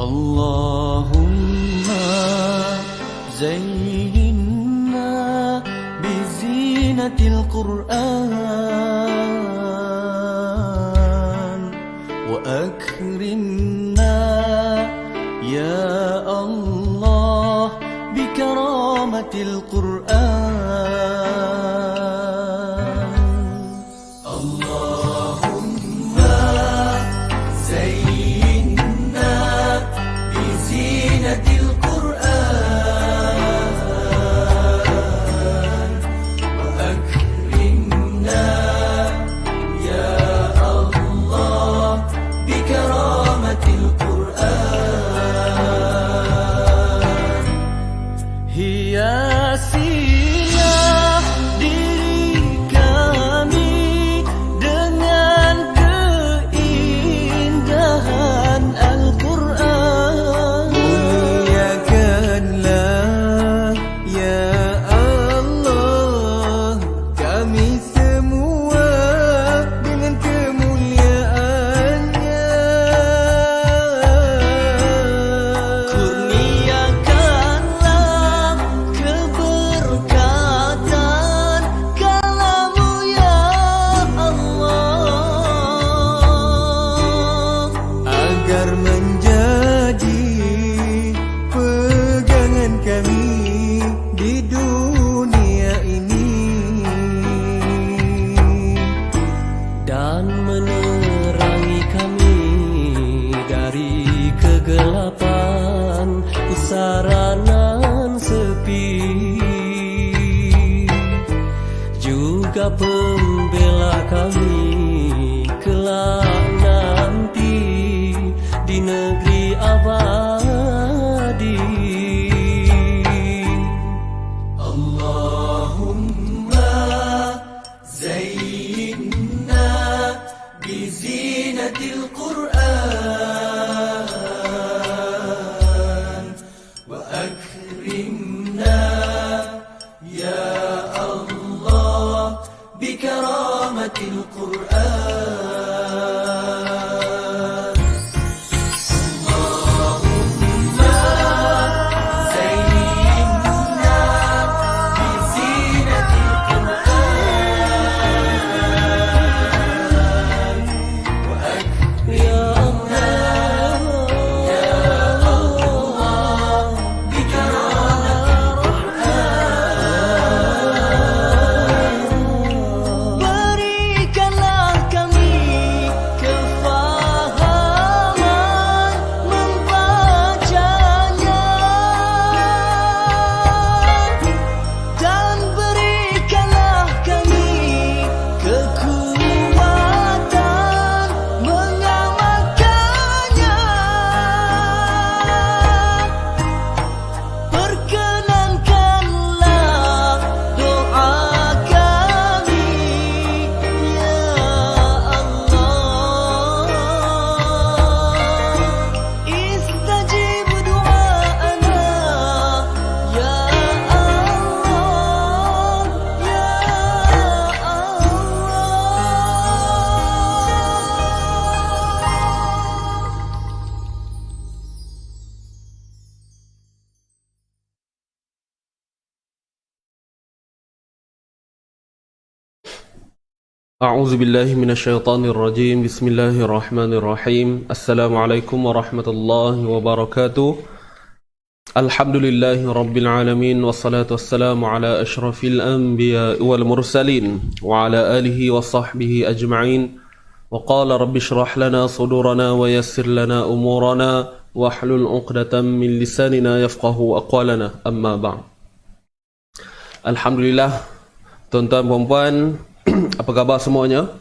اللهم زينا بزينة القرآن وأكرمنا يا الله بكرامة القرآن اللهم زينا بزينة القرآن وأكرمنا يا الله بكرامة القرآن hiasilah diri kami dengan keindahan Al-Quran. Muliakanlah ya Allah kami semua dengan kemuliaannya. Kurniakanlah keberkatan kalam-Mu ya Allah, Agar menjadi pegangan kami di dunia ini dan menerangi kami dari kegelapan pusara nan sepi, juga pembela kami kelak nanti di negeri abadi. Allahumma zayyinna bizinatil Qur'an wa akrimna ya Allah bikaramatil Qur'an. Allahumma zayyinna bizinatil Qur'an wa akrimna ya Allah bikaramatil Qur'an. Berikanlah kami kefahaman membacanya dan berikanlah kami kekuatan mengamalkannya. Perkenankanlah doa kami ya Allah, istajib du'ana ya Allah, ya أعوذ بالله من الشيطان الرجيم بسم الله الرحمن الرحيم السلام عليكم ورحمة الله وبركاته الحمد لله رب العالمين والصلاة والسلام على أشرف الأنبياء والمرسلين وعلى آله وصحبه أجمعين وقال رب اشرح لنا صدورنا ويسر لنا أمورنا واحلل عقدة من لساننا يفقه أقوالنا أما بعد. Alhamdulillah, tuan-tuan puan-puan, apa khabar semuanya?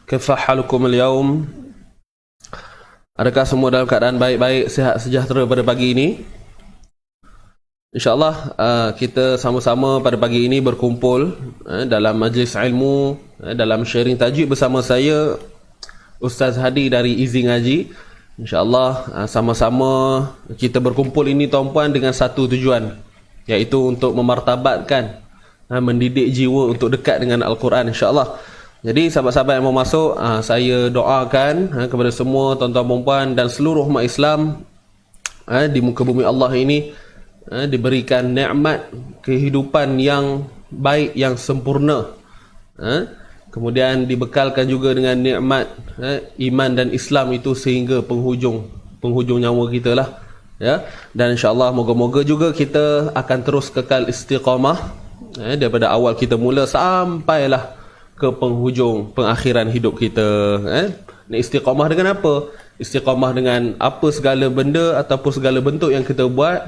Kaifa halukum al-yaum? Adakah semua dalam keadaan baik-baik, sihat sejahtera pada pagi ini? InsyaAllah kita sama-sama pada pagi ini berkumpul dalam majlis ilmu, dalam sharing tajuk bersama saya Ustaz Hadi dari Easy Ngaji. InsyaAllah sama-sama kita berkumpul ini tuan-puan dengan satu tujuan, iaitu untuk memartabatkan, mendidik jiwa untuk dekat dengan Al-Quran, insyaAllah. Jadi sahabat-sahabat yang mau masuk, saya doakan kepada semua tuan-tuan perempuan dan seluruh umat Islam di muka bumi Allah ini diberikan nikmat kehidupan yang baik, yang sempurna. Kemudian dibekalkan juga dengan nikmat iman dan Islam itu sehingga penghujung nyawa kita lah, ya. Dan insya-Allah moga-moga juga kita akan terus kekal istiqamah daripada awal kita mula sampailah ke pengakhiran hidup kita. Ni istiqamah dengan apa? Istiqamah dengan apa segala benda ataupun segala bentuk yang kita buat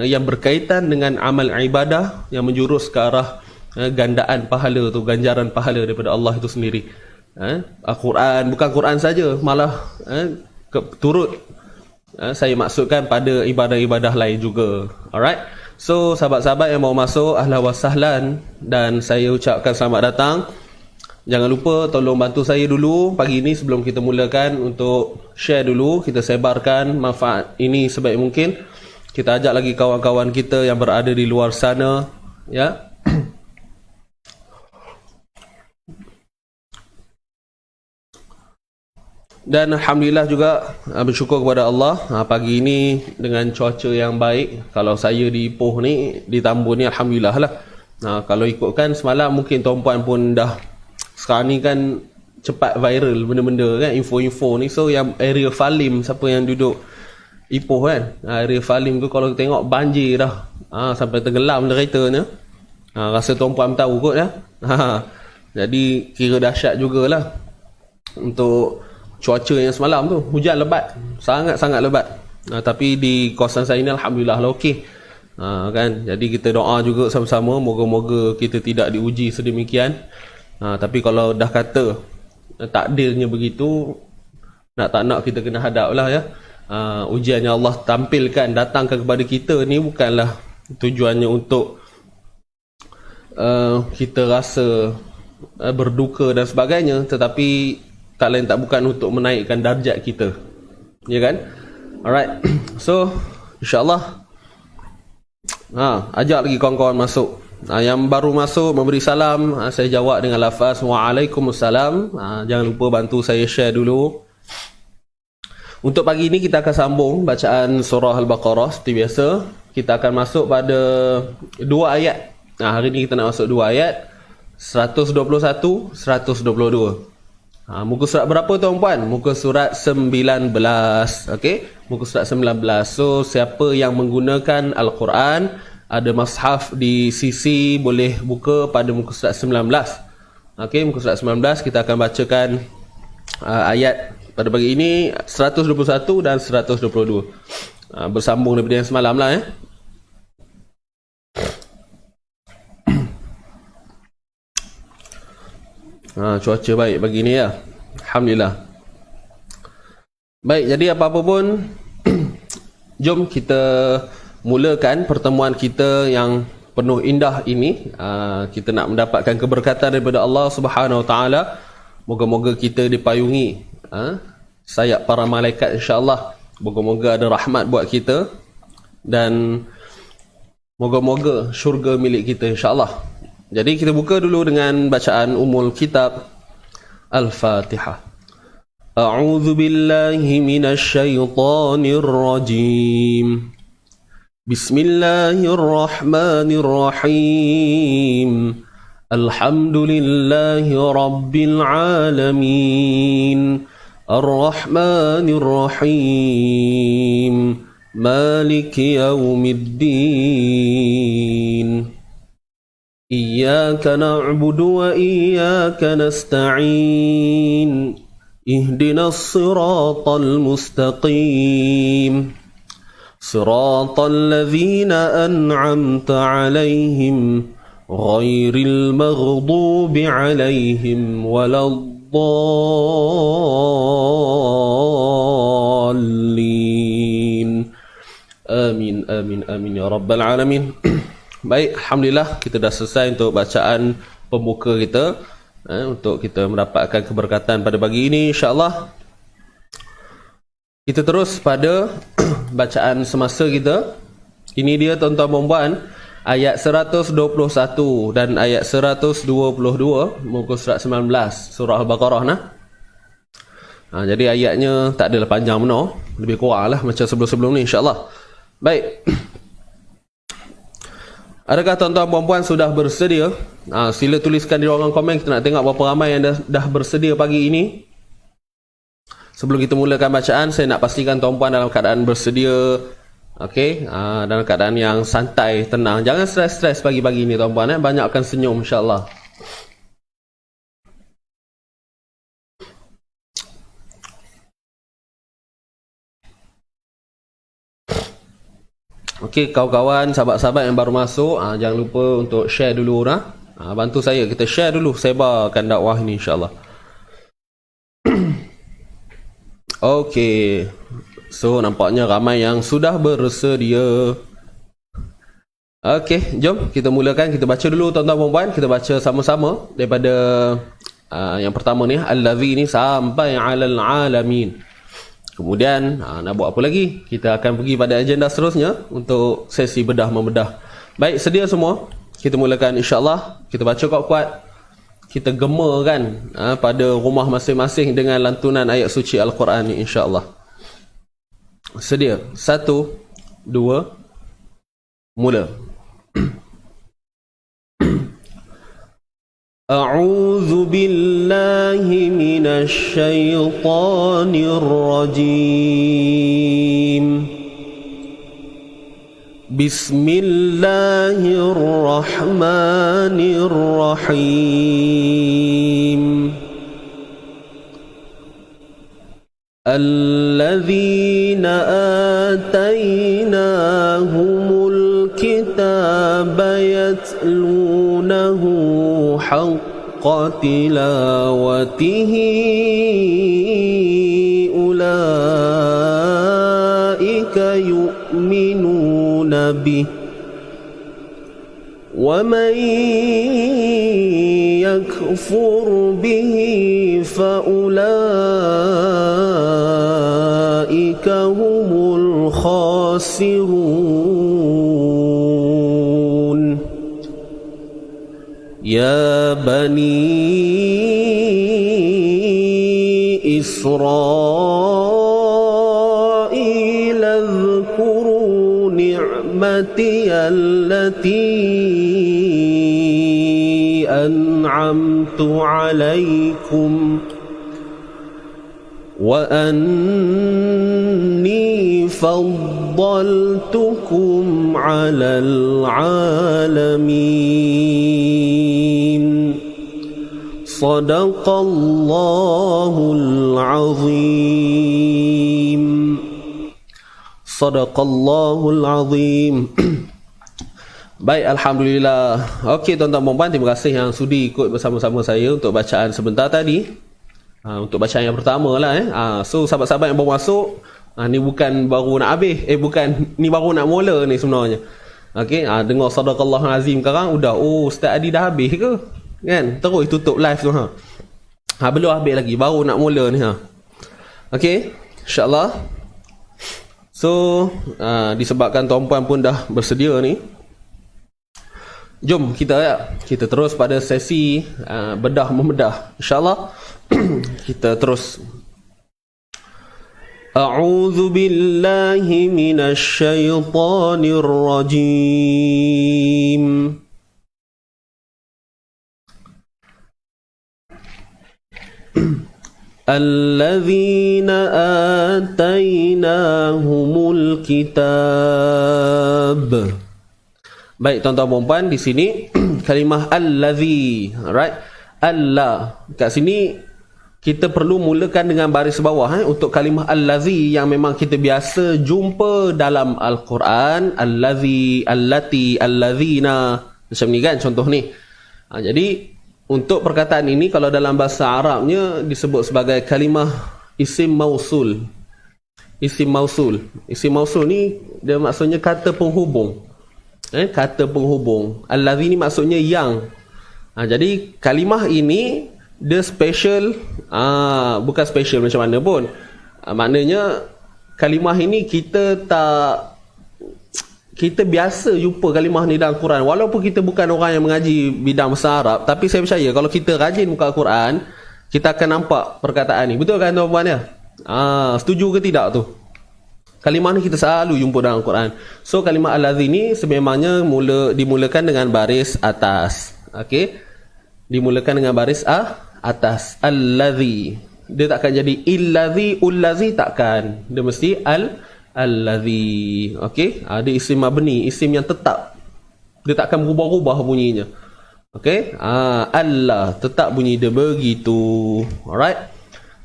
yang berkaitan dengan amal ibadah yang menjurus ke arah gandaan pahala tu, ganjaran pahala daripada Allah itu sendiri. Al-Quran, bukan Quran saja, malah turut saya maksudkan pada ibadah-ibadah lain juga. Alright. So sahabat-sahabat yang mau masuk, ahlan wa sahlan, dan saya ucapkan selamat datang. Jangan lupa tolong bantu saya dulu pagi ini sebelum kita mulakan untuk share dulu, kita sebarkan manfaat ini sebaik mungkin. Kita ajak lagi kawan-kawan kita yang berada di luar sana, ya. Dan alhamdulillah juga bersyukur kepada Allah, pagi ini dengan cuaca yang baik. Kalau saya di Ipoh ni, di Tambun ni, alhamdulillah lah. Kalau ikutkan semalam mungkin tuan-puan pun dah, sekarang ni kan cepat viral benda-benda kan, info-info ni. So yang area Falim, siapa yang duduk Ipoh kan, area Falim tu kalau tengok banjir dah, sampai tenggelam keretanya. Rasa tuan-puan tahu kot ya. Jadi kira dahsyat jugalah untuk cuaca yang semalam tu. Hujan lebat, sangat-sangat lebat. Tapi di kawasan saya ni alhamdulillah lah okey. Kan, jadi kita doa juga sama-sama moga-moga kita tidak diuji sedemikian. Tapi kalau dah kata takdirnya begitu, nak tak nak kita kena hadap lah ya. Ujian yang Allah tampilkan, datangkan kepada kita ni bukanlah tujuannya untuk kita rasa berduka dan sebagainya, tetapi tak lain tak bukan untuk menaikkan darjat kita, ya kan? Alright. So insyaAllah ajak lagi kawan-kawan masuk. Yang baru masuk memberi salam, saya jawab dengan lafaz Waalaikumsalam. Jangan lupa bantu saya share dulu. Untuk pagi ini kita akan sambung bacaan surah Al-Baqarah seperti biasa. Kita akan masuk pada 2 ayat. Hari ini kita nak masuk 2 ayat, 121, 122. Muka surat berapa tuan-puan? Muka surat 19. Okey, muka surat 19. So siapa yang menggunakan Al-Quran, ada mushaf di sisi, boleh buka pada muka surat 19. Okey, muka surat 19 kita akan bacakan ayat pada pagi ini 121 dan 122. Bersambung daripada yang semalam lah cuaca baik pagi ni ya, alhamdulillah. Baik, jadi apa-apa pun jom kita mulakan pertemuan kita yang penuh indah ini. Kita nak mendapatkan keberkatan daripada Allah Subhanahu Wa Taala. Moga-moga kita dipayungi sayap para malaikat insya-Allah. Moga-moga ada rahmat buat kita dan moga-moga syurga milik kita insya-Allah. Jadi kita buka dulu dengan bacaan umul kitab Al-Fatihah. A'udzu billahi minasy syaithanir rajim. Bismillahirrahmanirrahim. Alhamdulillahi rabbil alamin. Ar-Rahmanir Rahim. Maliki yaumiddin. إياك نعبد وإياك نستعين اهدنا الصراط المستقيم صراط الذين أنعمت عليهم غير المغضوب عليهم ولا الضالين آمين آمين آمين يا رب العالمين. Baik, alhamdulillah kita dah selesai untuk bacaan pembuka kita, untuk kita mendapatkan keberkatan pada pagi ini insya-Allah. Kita terus pada bacaan semasa kita. Ini dia tuan-tuan dan puan, ayat 121 dan ayat 122 muka surat 19 surah Al-Baqarah nah. Jadi ayatnya tak adalah panjang benar. lebih kurang lah macam sebelum-sebelum ni, insyaAllah. Baik. Adakah tuan-tuan puan-puan sudah bersedia? Sila tuliskan di ruangan komen. Kita nak tengok berapa ramai yang dah bersedia pagi ini. Sebelum kita mulakan bacaan, saya nak pastikan tuan-puan dalam keadaan bersedia. Okey, dalam keadaan yang santai, tenang. Jangan stres-stres pagi-pagi ni tuan-puan. Banyakkan senyum, insyaAllah. Okey, kawan-kawan, sahabat-sahabat yang baru masuk, jangan lupa untuk share dulu lah. Bantu saya, kita share dulu, sebarkan dakwah ini, insyaAllah. Okey. So, nampaknya ramai yang sudah bersedia. Okey, jom kita mulakan. Kita baca dulu tuan-tuan dan puan-puan. Kita baca sama-sama daripada yang pertama ni, Allazi ni sampai alal alamin. Kemudian, nak buat apa lagi? Kita akan pergi pada agenda seterusnya untuk sesi bedah membedah. Baik, sedia semua? Kita mulakan, insyaAllah. Kita baca kuat-kuat. Kita gemakan pada rumah masing-masing dengan lantunan ayat suci Al-Quran ni, insyaAllah. Sedia? 1, 2, mula. A'udzu billahi minasy syaithanir rajim. Bismillahirrahmanirrahim. Alladzina atainahumul kitaba yatlunahu haqqa tilawatihi ulaika yu'minuna bih wa man yakfur bihi fa ulaika humul khasirun. Ya bani Israil adhkuru ni'mati allati an'amtu alaikum wa anni faddaltukum 'alal 'alamin. Sadaqallahul 'azim. Sadaqallahul 'azim. Baik, alhamdulillah. Okey tuan-tuan dan puan, terima kasih yang sudi ikut bersama-sama saya untuk bacaan sebentar tadi. Untuk bacaan yang pertama lah. So sahabat-sahabat yang baru masuk, ni bukan baru nak habis, bukan, ni baru nak mula ni sebenarnya. Okey, dengar Sadaqallahul 'azim sekarang udah, Ustaz Adi dah habis ke? Kan? Terus tutup live tu. Belum habis lagi, baru nak mula ni. Okey, insyaAllah. So disebabkan tuan-puan pun dah bersedia ni, jom kita terus pada sesi bedah membedah, insyaAllah. Kita terus. A'udzu billahi minasy syaithanir rajim. Alladzina atainahumul kitab. Baik tuan-tuan dan puan, di sini kalimah allazi, right? Allah. Kat sini kita perlu mulakan dengan baris bawah untuk kalimah allazi yang memang kita biasa jumpa dalam Al-Quran. Allazi, allati, allazina. Macam ni kan contoh ni. Jadi untuk perkataan ini kalau dalam bahasa Arabnya disebut sebagai kalimah isim mausul. Isim mausul. Isim mausul ni dia maksudnya kata penghubung. Kata penghubung. Allazi ni maksudnya yang. Jadi kalimah ini dia special, bukan special macam mana pun. Maknanya kalimah ini kita biasa jumpa kalimah ni dalam Quran. Walaupun kita bukan orang yang mengaji bidang bahasa Arab, tapi saya percaya kalau kita rajin buka Quran, kita akan nampak perkataan ni. Betul kan tuan-tuan ya? Setuju ke tidak tu? Kalimah ni kita selalu jumpa dalam Al-Quran. So kalimah alladhi ni sememangnya dimulakan dengan baris atas. Okey. Dimulakan dengan baris atas. Alladhi. Dia takkan jadi illadhi, ulladhi, takkan. Dia mesti alladhi. Okey. Dia isim mabni, isim yang tetap. Dia takkan berubah-ubah bunyinya. Okey. Allah, tetap bunyi dia begitu. Alright.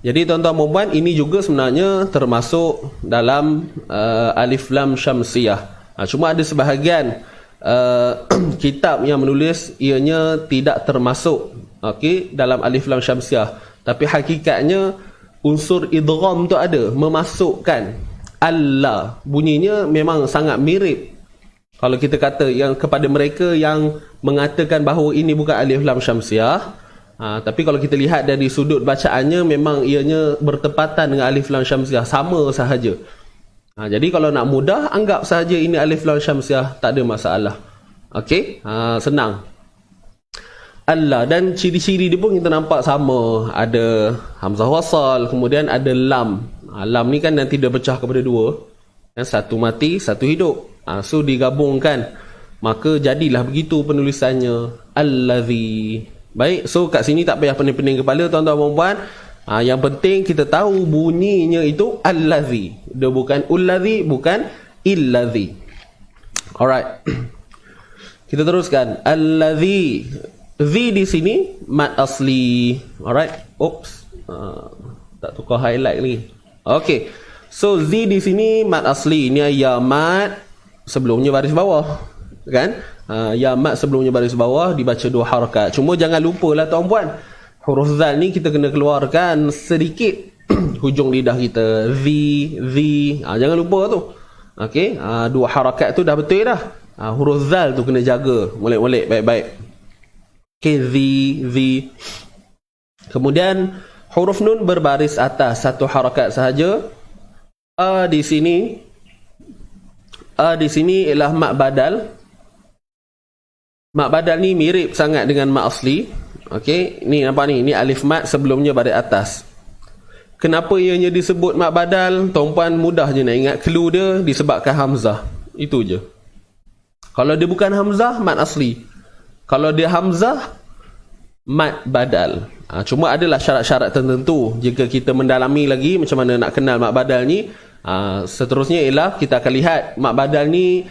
Jadi tuan-tuan dan puan, ini juga sebenarnya termasuk dalam alif lam syamsiyah. Cuma ada sebahagian kitab yang menulis ianya tidak termasuk dalam alif lam syamsiyah. Tapi hakikatnya unsur idgham tu ada, memasukkan Allah. Bunyinya memang sangat mirip. Kalau kita kata yang kepada mereka yang mengatakan bahawa ini bukan alif lam syamsiyah, tapi kalau kita lihat dari sudut bacaannya memang ianya bertepatan dengan alif lam syamsiyah, sama sahaja. Jadi kalau nak mudah, anggap sahaja ini alif lam syamsiyah, tak ada masalah. Okey, senang. Allah, dan ciri-ciri dia pun kita nampak sama. Ada hamzah wasal, kemudian ada lam. Lam ni kan nanti dia pecah kepada dua. Satu mati, satu hidup. So digabungkan, maka jadilah begitu penulisannya. Allazi. Baik, so kat sini tak payah pening-pening kepala tuan-tuan dan puan. Yang penting kita tahu bunyinya itu allazi. Dia bukan ullazi, bukan illazi. Alright. Kita teruskan. Allazi. Zi di sini mad asli. Alright. Oops. Tak tukar highlight lagi. Okay. So zi di sini mad asli. Ini ya mad sebelumnya baris bawah. Kan? Ya mat sebelumnya baris bawah dibaca 2 harakat. Cuma jangan lupalah tuan-puan, huruf zal ni kita kena keluarkan sedikit hujung lidah kita. Zi. Jangan lupa tu. Okey, 2 harakat tu dah betul dah. Huruf zal tu kena jaga, molek-molek baik-baik. Okey, zi. Kemudian huruf nun berbaris atas 1 harakat sahaja. Di sini ialah mat badal. Mat badal ni mirip sangat dengan mat asli. Okey, ni nampak ni, ni alif mat sebelumnya baris atas. Kenapa ianya disebut mat badal? Tuan-puan mudah je nak ingat, clue dia disebabkan hamzah. Itu je. Kalau dia bukan hamzah, mat asli. Kalau dia hamzah, mat badal. Cuma adalah syarat-syarat tertentu. Jika kita mendalami lagi macam mana nak kenal mat badal ni, seterusnya ialah kita akan lihat mat badal ni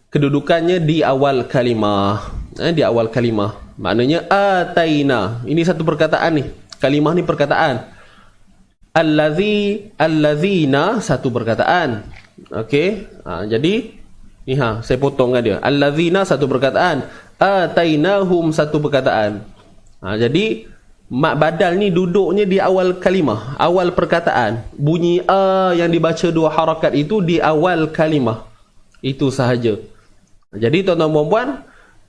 kedudukannya di awal kalimah. Di awal kalimah. Maknanya ataina. Ini satu perkataan ni. Kalimah ni perkataan. Allazina satu perkataan. Okey. Jadi ni saya potong dia. Allazina satu perkataan. Atainahum satu perkataan. Jadi mat badal ni duduknya di awal kalimah, awal perkataan. Bunyi yang dibaca 2 harakat itu di awal kalimah. Itu sahaja. Jadi tuan-tuan dan puan,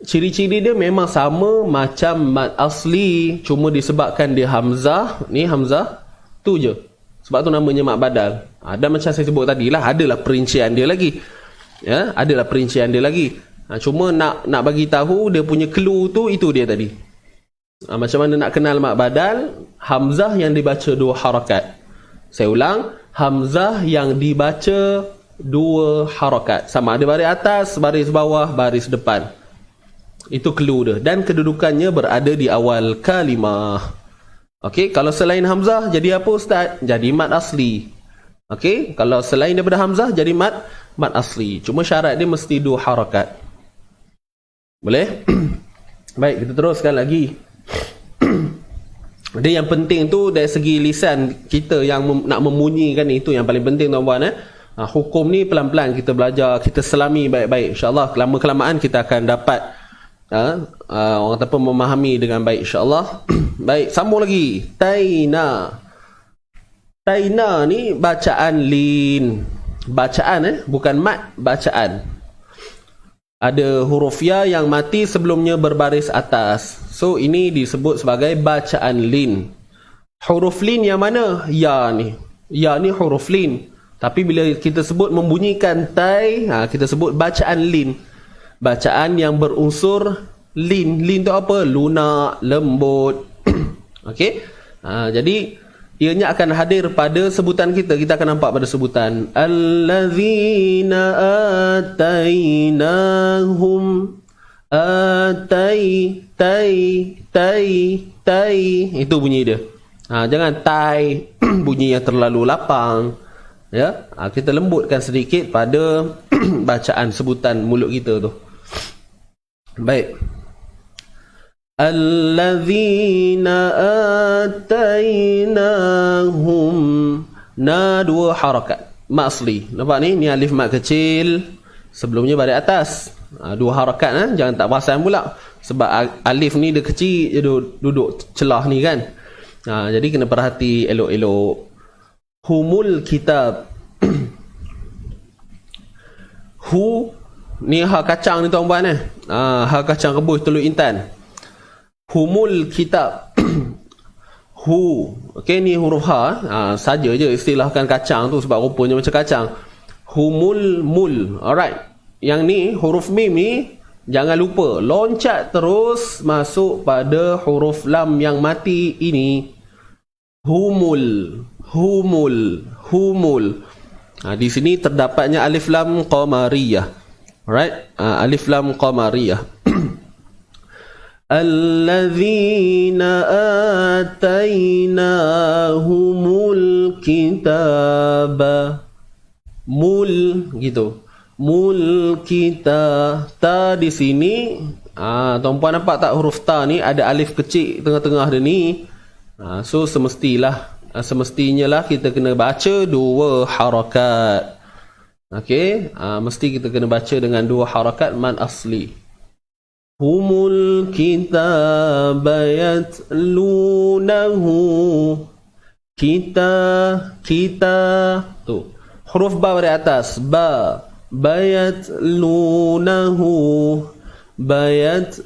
ciri-ciri dia memang sama macam mat asli, cuma disebabkan dia hamzah. Ni hamzah tu je, sebab tu namanya mat badal. Dan macam saya sebut tadi lah, adalah perincian dia lagi. Adalah perincian dia lagi. Cuma nak bagi tahu dia punya clue tu, itu dia tadi. Macam mana nak kenal mat badal? Hamzah yang dibaca 2 harakat. Saya ulang, hamzah yang dibaca 2 harakat. Sama ada baris atas, baris bawah, baris depan. Itu clue dia. Dan kedudukannya berada di awal kalimah. Okey, kalau selain hamzah jadi apa ustaz? Jadi mat asli. Okey, kalau selain daripada hamzah jadi mat asli. Cuma syarat dia mesti 2 harakat. Boleh? Baik, kita teruskan lagi. Dia yang penting tu dari segi lisan kita yang nak memunyikan itu yang paling penting tuan-tuan. Hukum ni pelan-pelan kita belajar, kita selami baik-baik. InsyaAllah lama-kelamaan kita akan dapat orang kata memahami dengan baik, insyaAllah. Baik, sambung lagi. Taina. Taina ni bacaan lin. Bacaan bukan mat, bacaan. Ada huruf ya yang mati sebelumnya berbaris atas. So ini disebut sebagai bacaan lin. Huruf lin yang mana? Ya ni. Ya ni huruf lin. Tapi bila kita sebut membunyikan tai, kita sebut bacaan lin. Bacaan yang berunsur lin. Lin tu apa? Lunak, lembut. Okey. Jadi ianya akan hadir pada sebutan kita. Kita akan nampak pada sebutan allazina atainahum tai itu bunyi dia. Jangan tai bunyi yang terlalu lapang. Ya, kita lembutkan sedikit pada bacaan sebutan mulut kita tu. Baik. Allazina atainahum, na dua harakat mat asli. Nampak ni alif mat kecil, sebelumnya baris atas. Dua harakat, jangan tak perasan pula. Sebab alif ni dia kecil, dia duduk celah ni kan. Jadi kena perhati elok-elok. Humul kitab. Hu ni ha kacang ni tuan-puan ha kacang rebus telur intan. Humul kitab. Hu. Okey, ni huruf ha. Saja je istilahkan kacang tu sebab rupanya macam kacang. Humul mul. Alright. Yang ni huruf mim ni jangan lupa loncat terus masuk pada huruf lam yang mati ini. Humul. Di sini terdapatnya alif lam qamariyah. Alright? Alif lam qamariyah. Allazina atainahumul kitaba. Mul gitu. Mul kita. Ta di sini, tuan-puan nampak tak huruf ta ni ada alif kecil tengah-tengah dia ni. So semestinya lah kita kena baca dua harakat. Okey, mesti kita kena baca dengan dua harakat mad asli. Humul kitaba yatlunahu. Kita tu. Huruf ba dari atas, ba. Bayatlunahu. Bayat.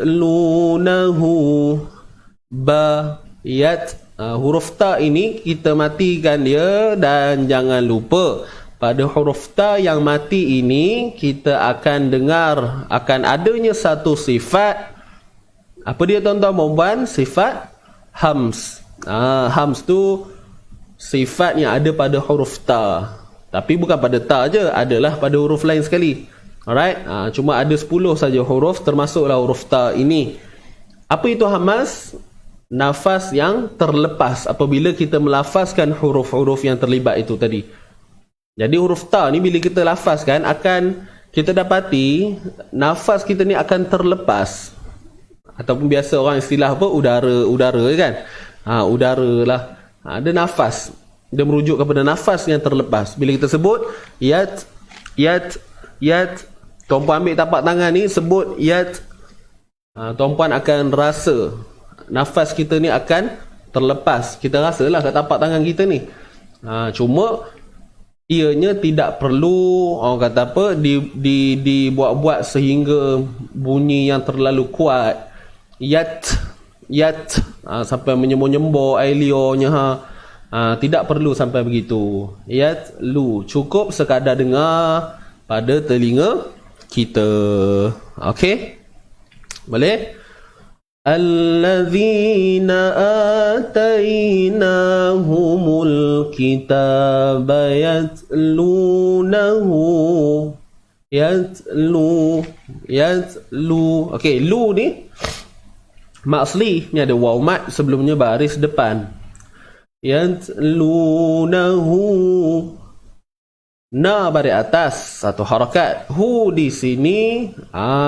Huruf ta ini kita matikan dia, dan jangan lupa pada huruf ta yang mati ini kita akan dengar akan adanya satu sifat. Apa dia tuan-tuan perempuan? Sifat hams. Hams tu sifat yang ada pada huruf ta. Tapi bukan pada ta je, adalah pada huruf lain sekali. Alright? Cuma ada 10 saja huruf, termasuklah huruf ta ini. Apa itu hamas? Nafas yang terlepas apabila kita melafazkan huruf-huruf yang terlibat itu tadi. Jadi huruf ta ni bila kita lafazkan akan kita dapati nafas kita ni akan terlepas. Ataupun biasa orang istilah apa? Udara kan? Udara lah. Ada nafas. Dia merujuk kepada nafas yang terlepas. Bila kita sebut yat. Tuan-puan ambil tapak tangan ni, sebut yat. Tuan-puan akan rasa nafas kita ni akan terlepas. Kita rasalah kat tapak tangan kita ni. Cuma ianya tidak perlu orang kata apa dibuat-buat sehingga bunyi yang terlalu kuat. Yat sampai menyembur-nyembur air liurnya tidak perlu sampai begitu. Yat lu cukup sekadar dengar pada telinga kita. Okey? Boleh? Allazina atainahumul kitaba yatlunahu. Yatlu. Okey, lu ni mat asli ni ada waw mat sebelumnya baris depan. Yatlunahu. Na baris atas satu harakat. Hu di sini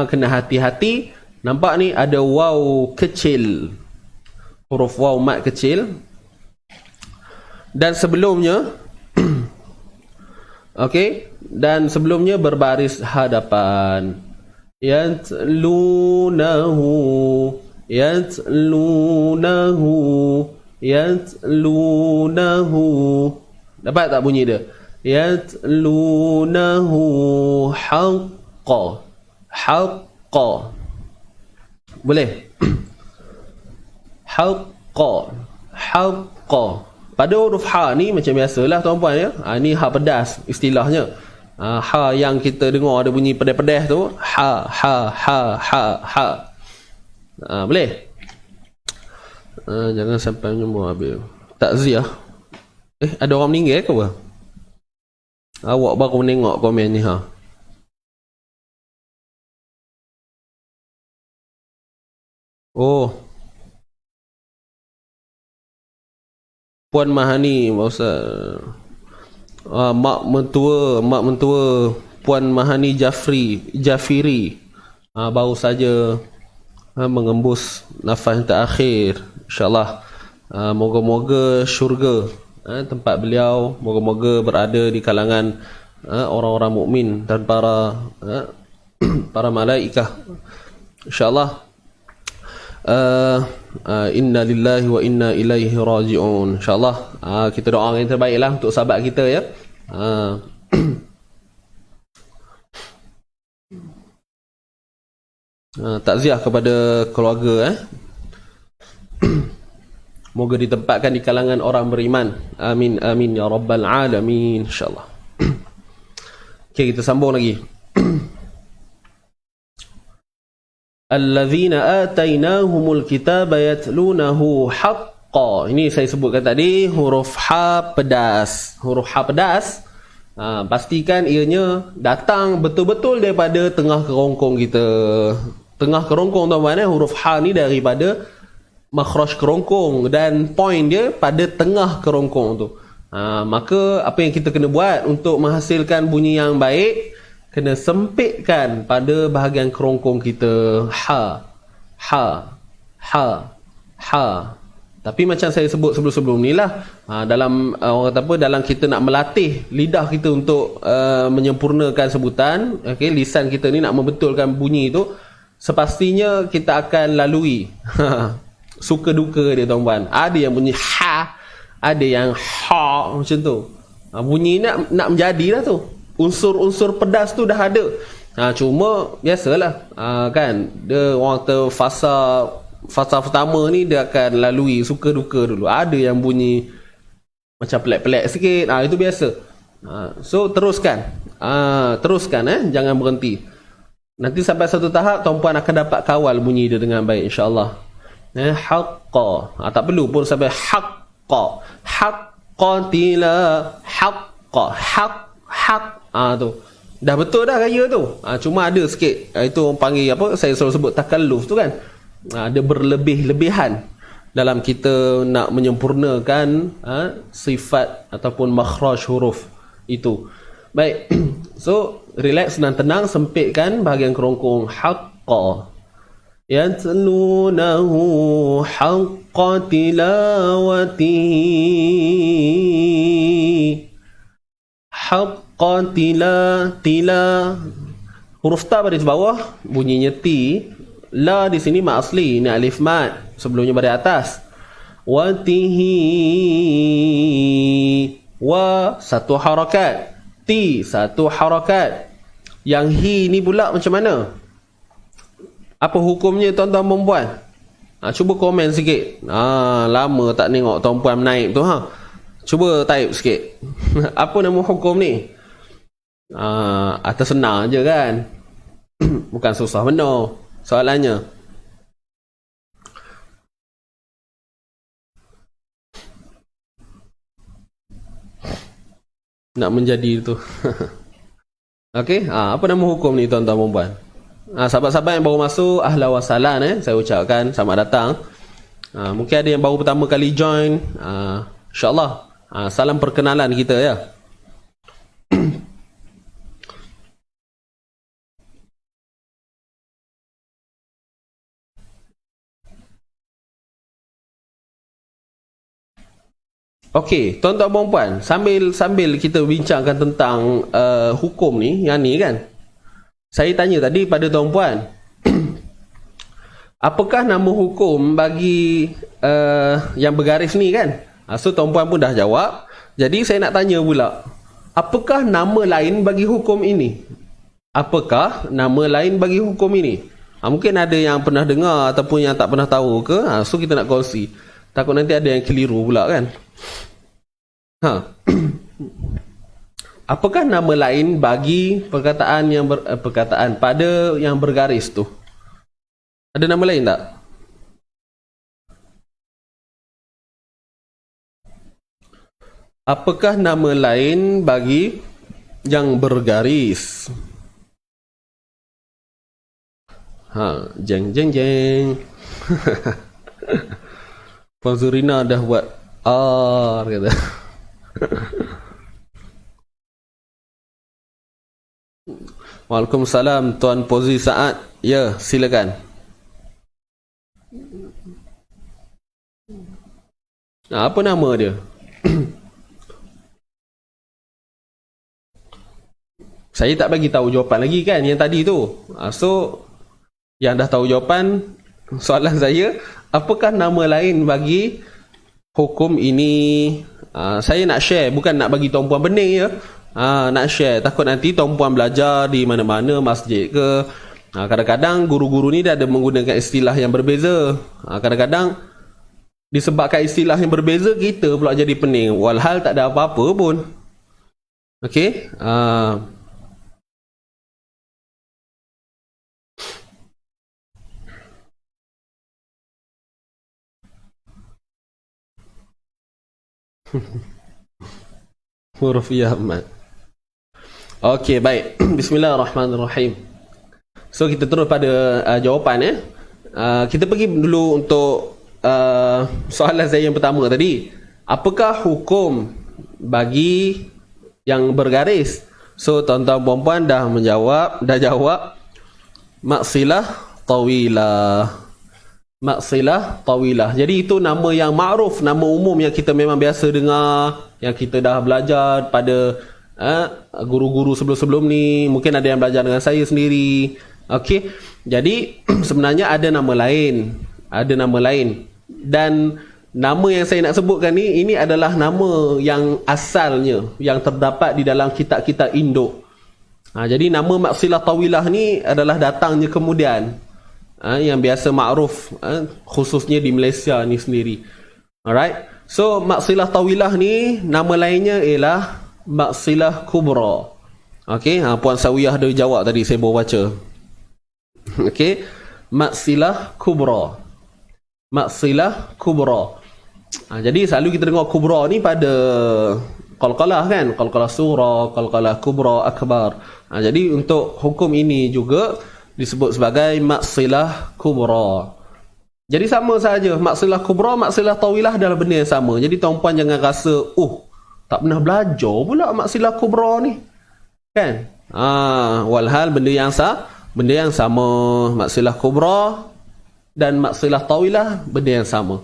kena hati-hati. Nampak ni ada waw kecil. Huruf waw mat kecil. Dan sebelumnya okey, dan sebelumnya berbaris hadapan. Yatlunahu. Dapat tak bunyi dia? Yatlunahu haqqa. Boleh? Haqqa. Pada huruf ha ni macam biasalah tuan-puan ya. Ni ha pedas istilahnya. Ha yang kita dengar ada bunyi pedas-pedas tu, ha. Boleh? Jangan sampai menyembur habis. Takziah. Ada orang meninggal ke apa? Awak baru menengok komen ni ha. Oh, Puan Mahani Ustaz. Mak mentua Puan Mahani Jafiri baru saja mengembus nafas yang terakhir. InsyaAllah moga-moga syurga tempat beliau, moga-moga berada di kalangan orang-orang mukmin dan para malaikah. InsyaAllah. Inna lillahi wa inna ilaihi raji'un. InsyaAllah kita doa yang terbaiklah untuk sahabat kita ya. Takziah kepada keluarga moga ditempatkan di kalangan orang beriman. Amin amin ya rabbal alamin insyaallah. Okey, kita sambung lagi. Allazina atainahumul kitaba yatlunahu haqqa. Ini saya sebutkan tadi huruf ha pedas. Huruf ha pedas pastikan ianya datang betul-betul daripada tengah kerongkong kita. Tengah kerongkong tuan-tuan, huruf ha ni daripada makhraj kerongkong dan point dia pada tengah kerongkong tu. Maka apa yang kita kena buat untuk menghasilkan bunyi yang baik, kena sempitkan pada bahagian kerongkong kita. Ha, ha, ha, ha. Tapi macam saya sebut sebelum-sebelum ni lah, dalam orang kata apa, dalam kita nak melatih lidah kita untuk menyempurnakan sebutan, okay, lisan kita ni nak membetulkan bunyi tu, sepastinya kita akan lalui suka duka dia tuan-tuan. Ada yang bunyi ha, ada yang ha macam tu. Bunyi nak menjadilah tu. Unsur-unsur pedas tu dah ada. Cuma biasalah kan, dia orang kata fasa pertama ni dia akan lalui suka duka dulu. Ada yang bunyi macam pelik-pelik sikit, itu biasa. So teruskan. Jangan berhenti. Nanti sampai satu tahap tuan-puan akan dapat kawal bunyi dia dengan baik insya-Allah. Haqqa. Tak perlu pun sampai haqqa. Haqqatila haqqa. Haq tu dah betul dah gaya tu. Cuma ada sikit itu orang panggil apa, saya selalu sebut takalluf tu kan. Ada berlebih-lebihan dalam kita nak menyempurnakan sifat ataupun makhraj huruf itu. Baik. So relax, tenang, sempitkan bahagian kerongkong. Haqqa yatlunahu haqqa tilawatihi. Haqqa tila. Huruf ta baris bawah bunyinya ti. La di sini mat asli, ini alif mat, sebelumnya baris atas. Watihi, wa satu harakat, ti satu harakat. Yang hi ni pula macam mana? Apa hukumnya tuan-tuan perempuan? Cuba komen sikit. Lama tak tengok tuan-puan menaip tu Cuba type sikit. Apa nama hukum ni? Atas senang je kan. Bukan susah benar soalannya. Nak menjadi itu. Okey, apa nama hukum ni tuan-tuan perempuan? Sahabat-sahabat yang baru masuk, ahlan wa sahlan saya ucapkan selamat datang. Mungkin ada yang baru pertama kali join, insya-Allah salam perkenalan kita ya. Okey, tuan-tuan dan puan, sambil kita bincangkan tentang hukum ni, yang ni kan. Saya tanya tadi pada tuan-puan, apakah nama hukum bagi yang bergaris ni kan? So tuan-puan pun dah jawab. Jadi saya nak tanya pula, apakah nama lain bagi hukum ini? Apakah nama lain bagi hukum ini? Mungkin ada yang pernah dengar ataupun yang tak pernah tahu ke? So kita nak kongsi. Takut nanti ada yang keliru pula kan. Apakah nama lain bagi perkataan yang perkataan pada yang bergaris tu? Ada nama lain tak? Apakah nama lain bagi yang bergaris? Jeng jeng jeng. Puan Zurina dah buat R kata. Waalaikumsalam Tuan Pozi Saad. Ya, silakan. Apa nama dia? Saya tak bagi tahu jawapan lagi kan yang tadi tu. So yang dah tahu jawapan soalan saya, apakah nama lain bagi hukum ini? Saya nak share, bukan nak bagi tuan puan bening ya. Nak share, takut nanti tuan puan belajar di mana-mana masjid ke. Kadang-kadang guru-guru ni dia ada menggunakan istilah yang berbeza. Kadang-kadang disebabkan istilah yang berbeza, kita pula jadi pening, walhal tak ada apa-apa pun. Okey. Huruf ya Ahmad. Okey, baik. Bismillahirrahmanirrahim. So kita terus pada jawapan ya. Kita pergi dulu untuk soalan saya yang pertama tadi. Apakah hukum bagi yang bergaris? So tuan-tuan puan-puan dah jawab maksilah tawilah. Maksilah tawilah. Jadi itu nama yang ma'ruf, nama umum yang kita memang biasa dengar, yang kita dah belajar pada guru-guru sebelum-sebelum ni. Mungkin ada yang belajar dengan saya sendiri. Okey. Jadi sebenarnya ada nama lain. Ada nama lain. Dan nama yang saya nak sebutkan ni, ini adalah nama yang asalnya, yang terdapat di dalam kitab-kitab induk. Jadi nama maksilah tawilah ni adalah datangnya kemudian. Yang biasa ma'ruf, khususnya di Malaysia ni sendiri. Alright. So maksilah tawilah ni nama lainnya ialah maksilah kubra. Okey, Puan Sawiyah dah jawab tadi, saya baru baca. Okey, maksilah kubra. Maksilah kubra. Jadi selalu kita dengar kubra ni pada qalqalah kan, qalqalah surah, qalqalah kubra akbar. Jadi untuk hukum ini juga disebut sebagai maksilah kubra. Jadi sama saja, maksilah kubra, maksilah tawilah adalah benda yang sama. Jadi tuan-puan jangan rasa, tak pernah belajar pula maksilah kubra ni. Kan? Walhal benda yang sama. Maksilah kubra dan maksilah tawilah benda yang sama.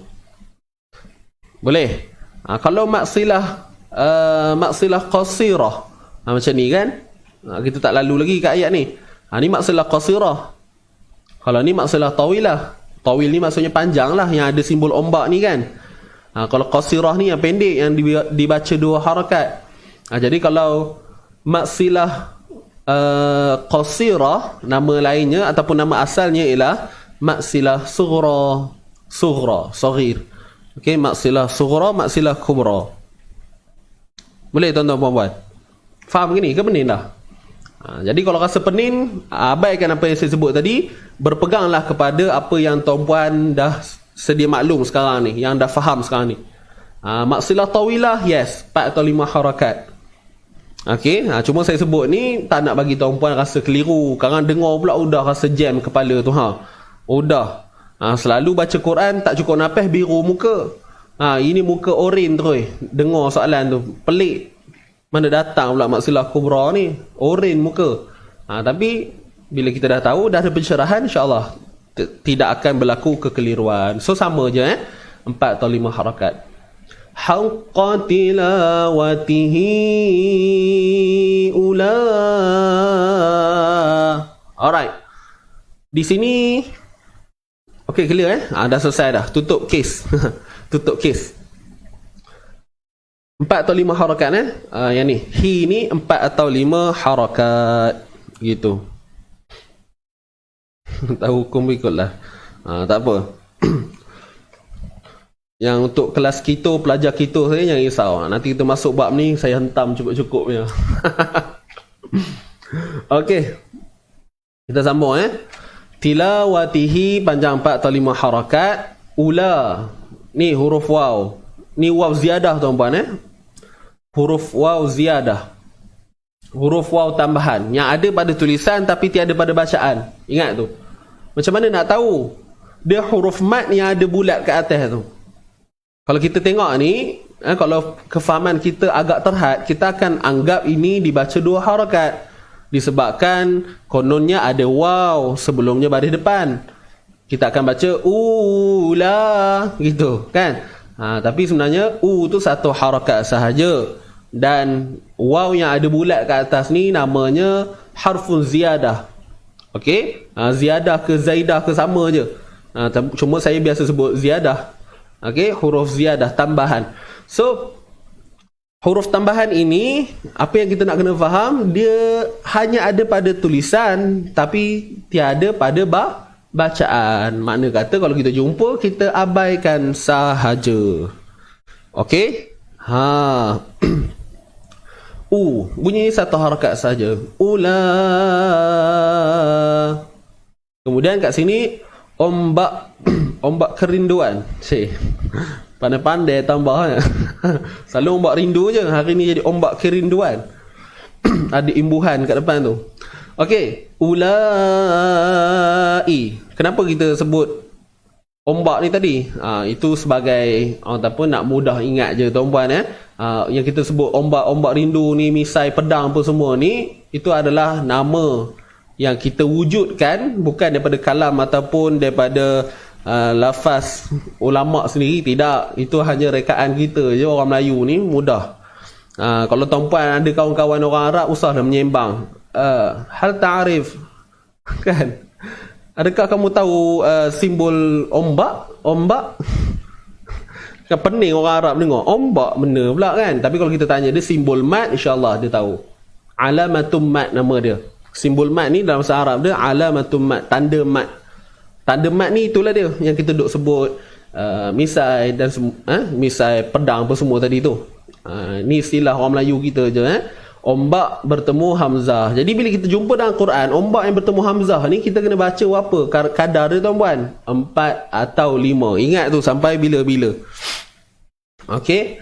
Boleh? Kalau maksilah qasirah, macam ni kan? Kita tak lalu lagi kat ayat ni. Ni maksilah qasirah. Kalau ni maksilah tawilah. Tawil ni maksudnya panjang lah, yang ada simbol ombak ni kan. Kalau qasirah ni yang pendek, yang dibaca 2 harakat. Jadi kalau maksilah qasirah, nama lainnya ataupun nama asalnya ialah maksilah sughra, saghir. Okey, maksilah sughra, maksilah kubra. Boleh tuan-tuan puan-puan? Faham ke ni? Ke pening dah? Jadi kalau rasa pening, abaikan apa yang saya sebut tadi, berpeganglah kepada apa yang tuan-puan dah sedia maklum sekarang ni, yang dah faham sekarang ni. Maksilah tawilah, yes, 4 atau 5 harakat. Okey, cuma saya sebut ni tak nak bagi tuan-puan rasa keliru. Sekarang dengar pula udah rasa jam kepala tu. Udah. Selalu baca Quran tak cukup nafas biru muka. Ini muka oren terus. Dengar soalan tu, pelik. Mana datang pula maksilah kubra ni? Oren muka. Tapi bila kita dah tahu, dah ada pencerahan, insya-Allah tidak akan berlaku kekeliruan. So sama je 4 atau 5 harakat. Haqqa tilawatihi ula. Alright. Di sini okey, clear dah selesai dah. Tutup kes. Tutup kes. 4 atau 5 harakat yang ni. Hi ni 4 atau 5 harakat. Gitu. Tahu hukum ikutlah. Tak apa. Yang untuk kelas kita, pelajar kita, saya jangan risau. Nanti kita masuk bab ni, saya hentam cukup-cukupnya. Okey. Kita sambung Tilawatihi panjang 4 atau 5 harakat. Ula. Ni huruf waw. Ni waw ziyadah tuan-tuan huruf waw ziyadah. Huruf waw tambahan yang ada pada tulisan tapi tiada pada bacaan. Ingat tu. Macam mana nak tahu? Dia huruf mat yang ada bulat kat atas tu. Kalau kita tengok ni, kalau kefahaman kita agak terhad, kita akan anggap ini dibaca 2 harakat. Disebabkan kononnya ada waw sebelumnya baris depan. Kita akan baca ula gitu kan. Tapi sebenarnya tu 1 harakat sahaja. Dan waw yang ada bulat kat atas ni namanya harfun ziyadah. Okey? Ziyadah ke zaidah ke sama je. Cuma saya biasa sebut ziyadah. Okey, huruf ziyadah tambahan. So huruf tambahan ini, apa yang kita nak kena faham, dia hanya ada pada tulisan tapi tiada pada bacaan. Makna kata kalau kita jumpa, kita abaikan sahaja. Okey? Bunyi 1 harakat saja. Ula. Kemudian kat sini ombak ombak kerinduan. Pandai-pandai tambahnya. Selalu ombak rindu je. Hari ni jadi ombak kerinduan. Ada imbuhan kat depan tu. Okey, ulai. Kenapa kita sebut ombak ni tadi? Itu sebagai ataupun nak mudah ingat je tuan-puan yang kita sebut ombak-ombak rindu ni, misai pedang apa semua ni, itu adalah nama yang kita wujudkan bukan daripada kalam ataupun daripada lafaz ulama sendiri. Tidak, itu hanya rekaan kita je orang Melayu ni, mudah. Kalau tuan-puan ada kawan-kawan orang Arab, usahlah menyembang. Hal ta'arif kan? Adakah kamu tahu simbol ombak? Ombak? Kan pening orang Arab dengar ombak benda pula kan. Tapi kalau kita tanya dia simbol mat, insya-Allah dia tahu. Alamatum mat nama dia. Simbol mat ni dalam bahasa Arab dia alamatum mat, tanda mat. Tanda mat ni itulah dia yang kita duk sebut misai dan misai pedang apa semua tadi tu. Ni istilah orang Melayu kita je Ombak bertemu hamzah. Jadi bila kita jumpa dalam Quran ombak yang bertemu hamzah ni, kita kena baca apa kadar dia tuan-puan? 4 atau 5. Ingat tu sampai bila-bila. Okey.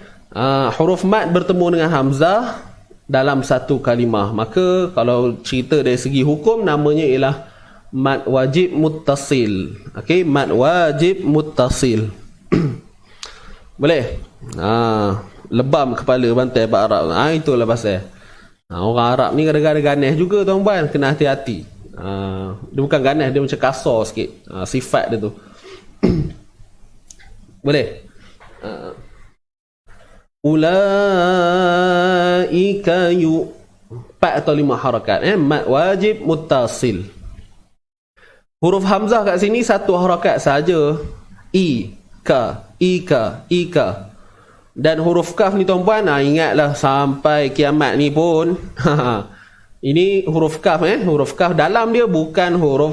Huruf mat bertemu dengan hamzah dalam satu kalimah. Maka kalau cerita dari segi hukum, namanya ialah mat wajib muttasil. Okey, mat wajib muttasil. Boleh? Lebam kepala bantai Pak Arab. Itulah pasal. Orang Arab ni kadang-kadang ganas juga tuan-puan, kena hati-hati. Dia bukan ganas, dia macam kasar sikit. Sifat dia tu. Boleh? Ulaika 4 atau 5 harakat. Mat wajib muttasil. Huruf hamzah kat sini 1 harakat saja. Ika, ika, ika. Dan huruf kaf ni tuan-puan, ingatlah sampai kiamat ni pun ini huruf kaf huruf kaf dalam dia bukan huruf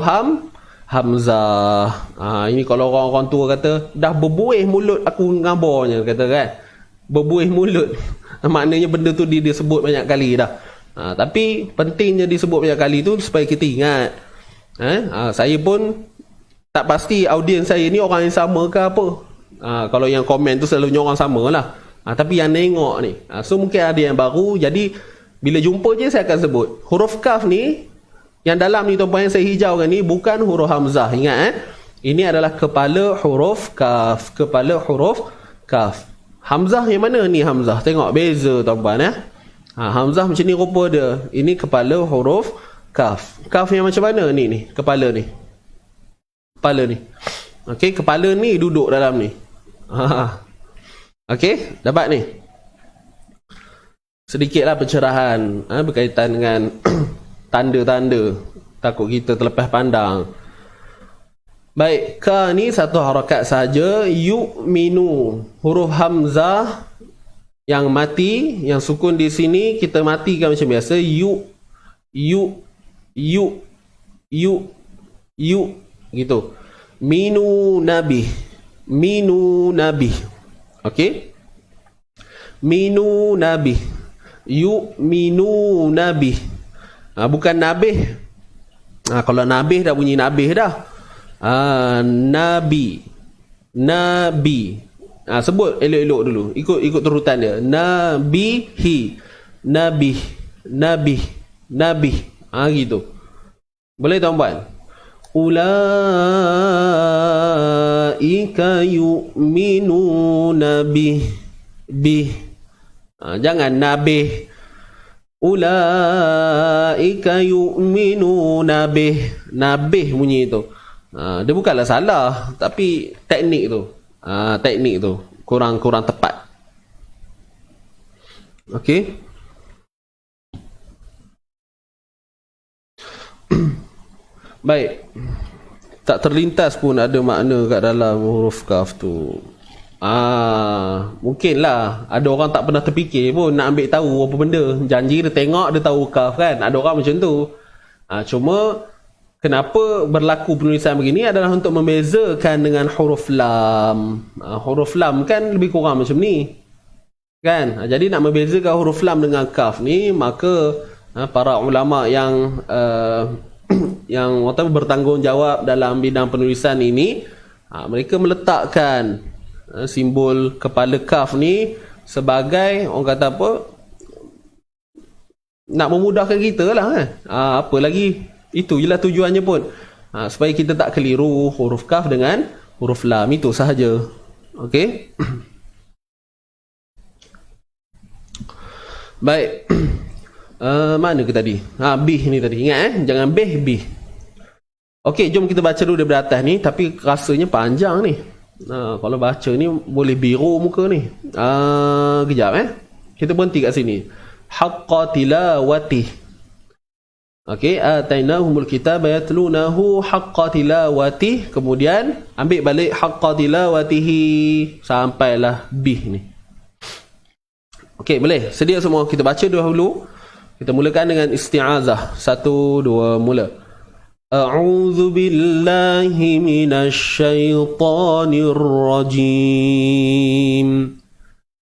hamzah. Ini kalau orang-orang tua kata dah berbuih mulut aku ngabarnya, kata kan, berbuih mulut. Maknanya benda tu dia sebut banyak kali dah. Tapi pentingnya disebut banyak kali tu supaya kita ingat. Saya pun tak pasti audiens saya ni orang yang sama ke apa. Kalau yang komen tu selalunya orang sama lah. Tapi yang tengok ni, so mungkin ada yang baru. Jadi bila jumpa je saya akan sebut huruf kaf ni, yang dalam ni tuan-puan yang saya hijaukan ni bukan huruf hamzah. Ingat ini adalah kepala huruf kaf. Kepala huruf kaf. Hamzah yang mana ni hamzah? Tengok beza tuan-puan Hamzah macam ni rupa dia. Ini kepala huruf kaf. Kaf yang macam mana ni kepala ni? Kepala ni. Okey, kepala ni duduk dalam ni. Okey, dapat ni. Sedikitlah pencerahan berkaitan dengan tanda-tanda, takut kita terlepas pandang. Baik, ka ni 1 harakat saja. Yu'minu, huruf hamzah yang mati, yang sukun di sini kita matikan macam biasa. Yu gitu. Minu nabi. Okey, minu nabi. Yu'minu nabi. Bukan nabih. Kalau nabih dah bunyi nabih dah. Nabi. Sebut elok-elok dulu. Ikut turutan dia. Nabihi. Nabih. Nabih. Nabih. Gitu. Boleh tuan-puan? Ulaika yu'minuna bih. Jangan nabih. Ulaika yu'minuna bih. Nabih bunyi itu. Dia bukanlah salah, tapi teknik tu. Teknik tu kurang tepat. Okey. Baik. Tak terlintas pun ada makna kat dalam huruf kaf tu. Mungkinlah ada orang tak pernah terfikir pun nak ambil tahu apa benda. Janji dia tengok dia tahu kaf kan. Ada orang macam tu. Cuma kenapa berlaku penulisan begini adalah untuk membezakan dengan huruf lam. Huruf lam kan lebih kurang macam ni. Kan? Jadi nak membezakan huruf lam dengan kaf ni, maka para ulama yang yang bertanggungjawab dalam bidang penulisan ini, mereka meletakkan simbol kepala kaf ni sebagai, orang kata apa, nak memudahkan kita lah kan. Apa lagi, itu je lah tujuannya pun, supaya kita tak keliru huruf kaf dengan huruf lam, itu sahaja. Okey. Baik. Mana ke tadi? Bih ni tadi. Ingat jangan bih. Okey, jom kita baca dulu daripada atas ni, tapi rasanya panjang ni. Kalau baca ni boleh biru muka ni. Kejap kita berhenti kat sini. Haqqa tilawati. Okey, atainahumul kitaba yatlunahu haqqa tilawati. Kemudian ambil balik haqqa tilawatihi sampailah bih ni. Okey, boleh. Sedia semua, kita baca dahulu. Kita mulakan dengan isti'azah. 1, 2, mula. A'udzu billahi minasyaitonir rajim.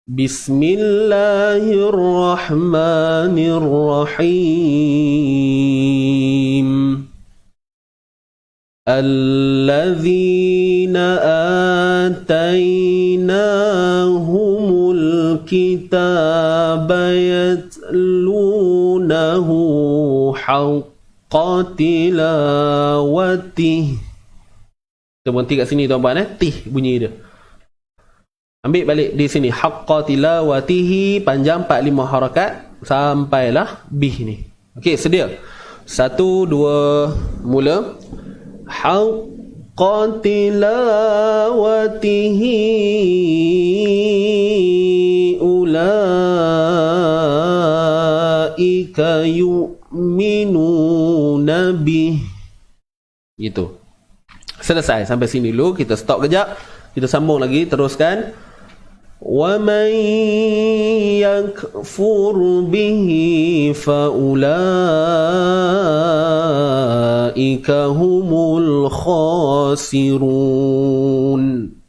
Bismillahirrahmanirrahim. Alladzina atainahumul kitaba yatlunahu haqqa tilawatih. Kita berhenti kat sini tuan-tuan. Tih bunyi dia. Ambil balik di sini. Haqqa tilawatihi, panjang 45 harakat sampailah bih ni. Okey, sedia. 1, 2, mula. Haqqa tilawatihi ulaika yu'minuna bih. Gitu. Selesai sampai sini dulu. Kita stop kejap. Kita sambung lagi, teruskan. Wa man yakfur bihi fa ulaika humul khasirun.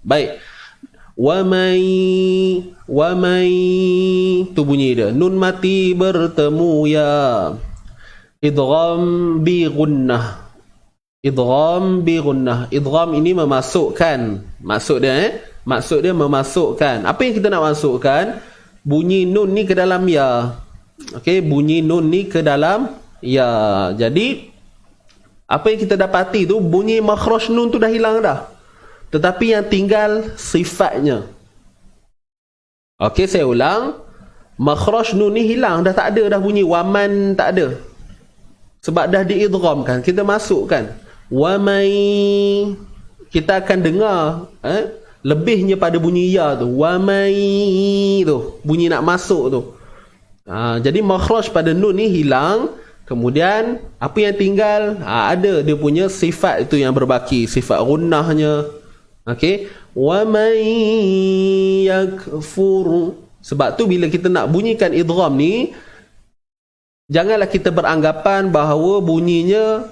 Baik. Wa man tu bunyi dia. Nun mati bertemu ya. Idgham bi gunnah. Idgham bi gunnah. Idgham ini memasukkan. Maksud dia memasukkan. Apa yang kita nak masukkan? Bunyi nun ni ke dalam ya. Okey, bunyi nun ni ke dalam ya. Jadi apa yang kita dapati tu, bunyi makhraj nun tu dah hilang dah. Tetapi yang tinggal sifatnya. Okey, saya ulang. Makhraj nun ni hilang, dah tak ada dah bunyi waman, tak ada. Sebab dah diidghamkan, kita masukkan. Wamai, kita akan dengar lebihnya pada bunyi ya tu. Wamai tu, bunyi nak masuk tu. Jadi makhraj pada nun ni hilang. Kemudian apa yang tinggal, ada dia punya sifat itu yang berbaki, sifat gunnahnya. Okey, wamai yakfur. Sebab tu bila kita nak bunyikan idgham ni, janganlah kita beranggapan bahawa bunyinya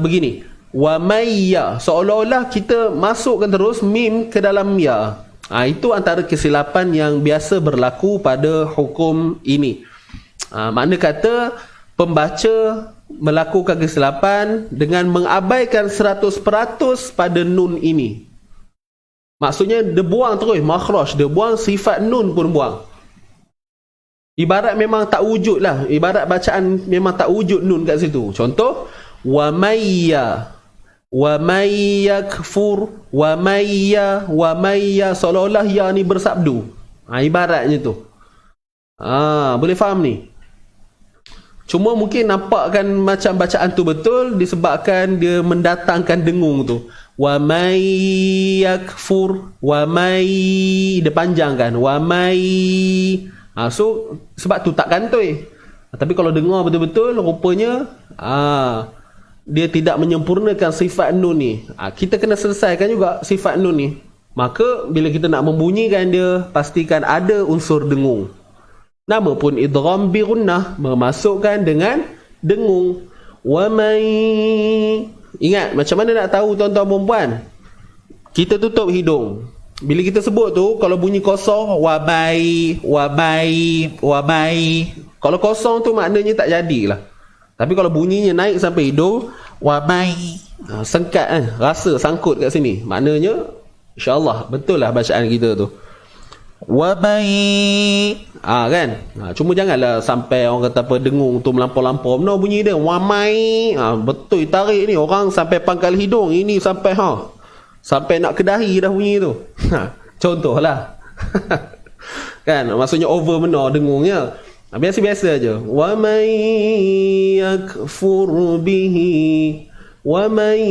begini, wa mayya, seolah-olah kita masukkan terus mim ke dalam ya. Itu antara kesilapan yang biasa berlaku pada hukum ini. Makna kata pembaca melakukan kesilapan dengan mengabaikan 100% pada nun ini. Maksudnya dia buang terus makhraj, dia buang sifat nun pun buang. Ibarat memang tak wujud lah. Ibarat bacaan memang tak wujud nun kat situ. Contoh, wa mayya, wa mayyakfur, wa mayya, seolah-olah ya ni bersabdu. Ibaratnya tu. Boleh faham ni? Cuma mungkin nampakkan macam bacaan tu betul disebabkan dia mendatangkan dengung tu. Wa may yakfur, wa may, dia panjangkan, wa may. So sebab tu tak kantoi. Tapi kalau dengar betul-betul rupanya dia tidak menyempurnakan sifat nun ni. Kita kena selesaikan juga sifat nun ni. Maka bila kita nak membunyikan dia, pastikan ada unsur dengung. Nama pun idgham bi gunnah, memasukkan dengan dengung. Wa may. Ingat macam mana nak tahu tuan-tuan perempuan? Kita tutup hidung. Bila kita sebut tu, kalau bunyi kosong, wabai, wabai, wabai. Kalau kosong tu maknanya tak jadilah. Tapi kalau bunyinya naik sampai hidung, wabai, sengkat kan, rasa sangkut kat sini. Maknanya insya-Allah betul lah bacaan kita tu. Wabai. Kan? Cuma janganlah sampai orang kata apa dengung tu melampau-lampau. No bunyi dia wamai. Betul tarik ni orang sampai pangkal hidung. Ini sampai sampai nak ke dahi dah bunyi tu. Contohlah. Kan? Maksudnya over benar dengungnya. Biasa-biasa aja. Wa may yakfur bihi, wa may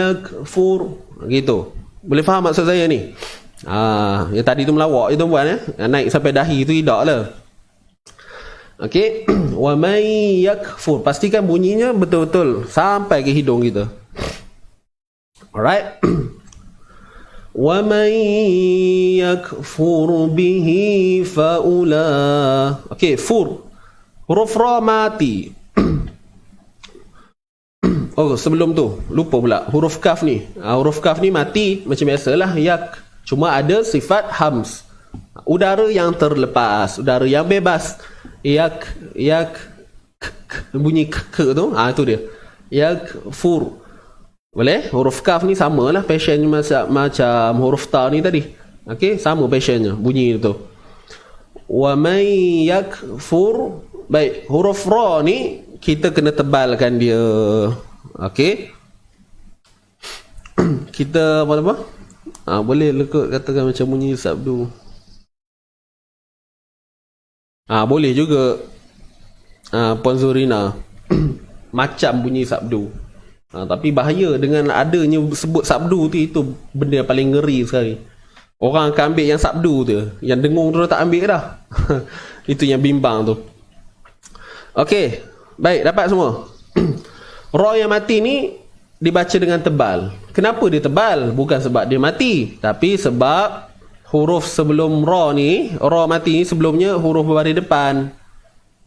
yakfur. Gitu. Boleh faham maksud saya ni? Yang tadi tu melawak je tuan-puan naik sampai dahi tu tidak lah. Okey. Wa may yakfur, pastikan bunyinya betul-betul sampai ke hidung kita. Alright. Wa may yakfur bihi faula. Okey, fur. Huruf ra mati. Oh, sebelum tu lupa pula huruf kaf ni. Huruf kaf ni mati macam biasalah yak. Cuma ada sifat hams. Udara yang terlepas, udara yang bebas. Yak bunyi k tu. Itu dia. Yak fur. Boleh? Huruf kaf ni samalah patternnya macam huruf ta ni tadi. Okey, sama patternnya bunyi tu. Wa may yakfur. Baik, huruf ra ni kita kena tebalkan dia. Okey. Kita apa? Boleh lekut katakan macam bunyi sabdu. Boleh juga. Puan Zurina. Macam bunyi sabdu. Tapi bahaya dengan adanya sebut sabdu tu, itu benda paling ngeri sekali. Orang akan ambil yang sabdu tu, yang dengung tu tak ambil dah. Itu yang bimbang tu. Okey, baik, dapat semua. Ra yang mati ni dibaca dengan tebal. Kenapa dia tebal? Bukan sebab dia mati, tapi sebab huruf sebelum ra ni, ra mati ni sebelumnya huruf berbaris depan.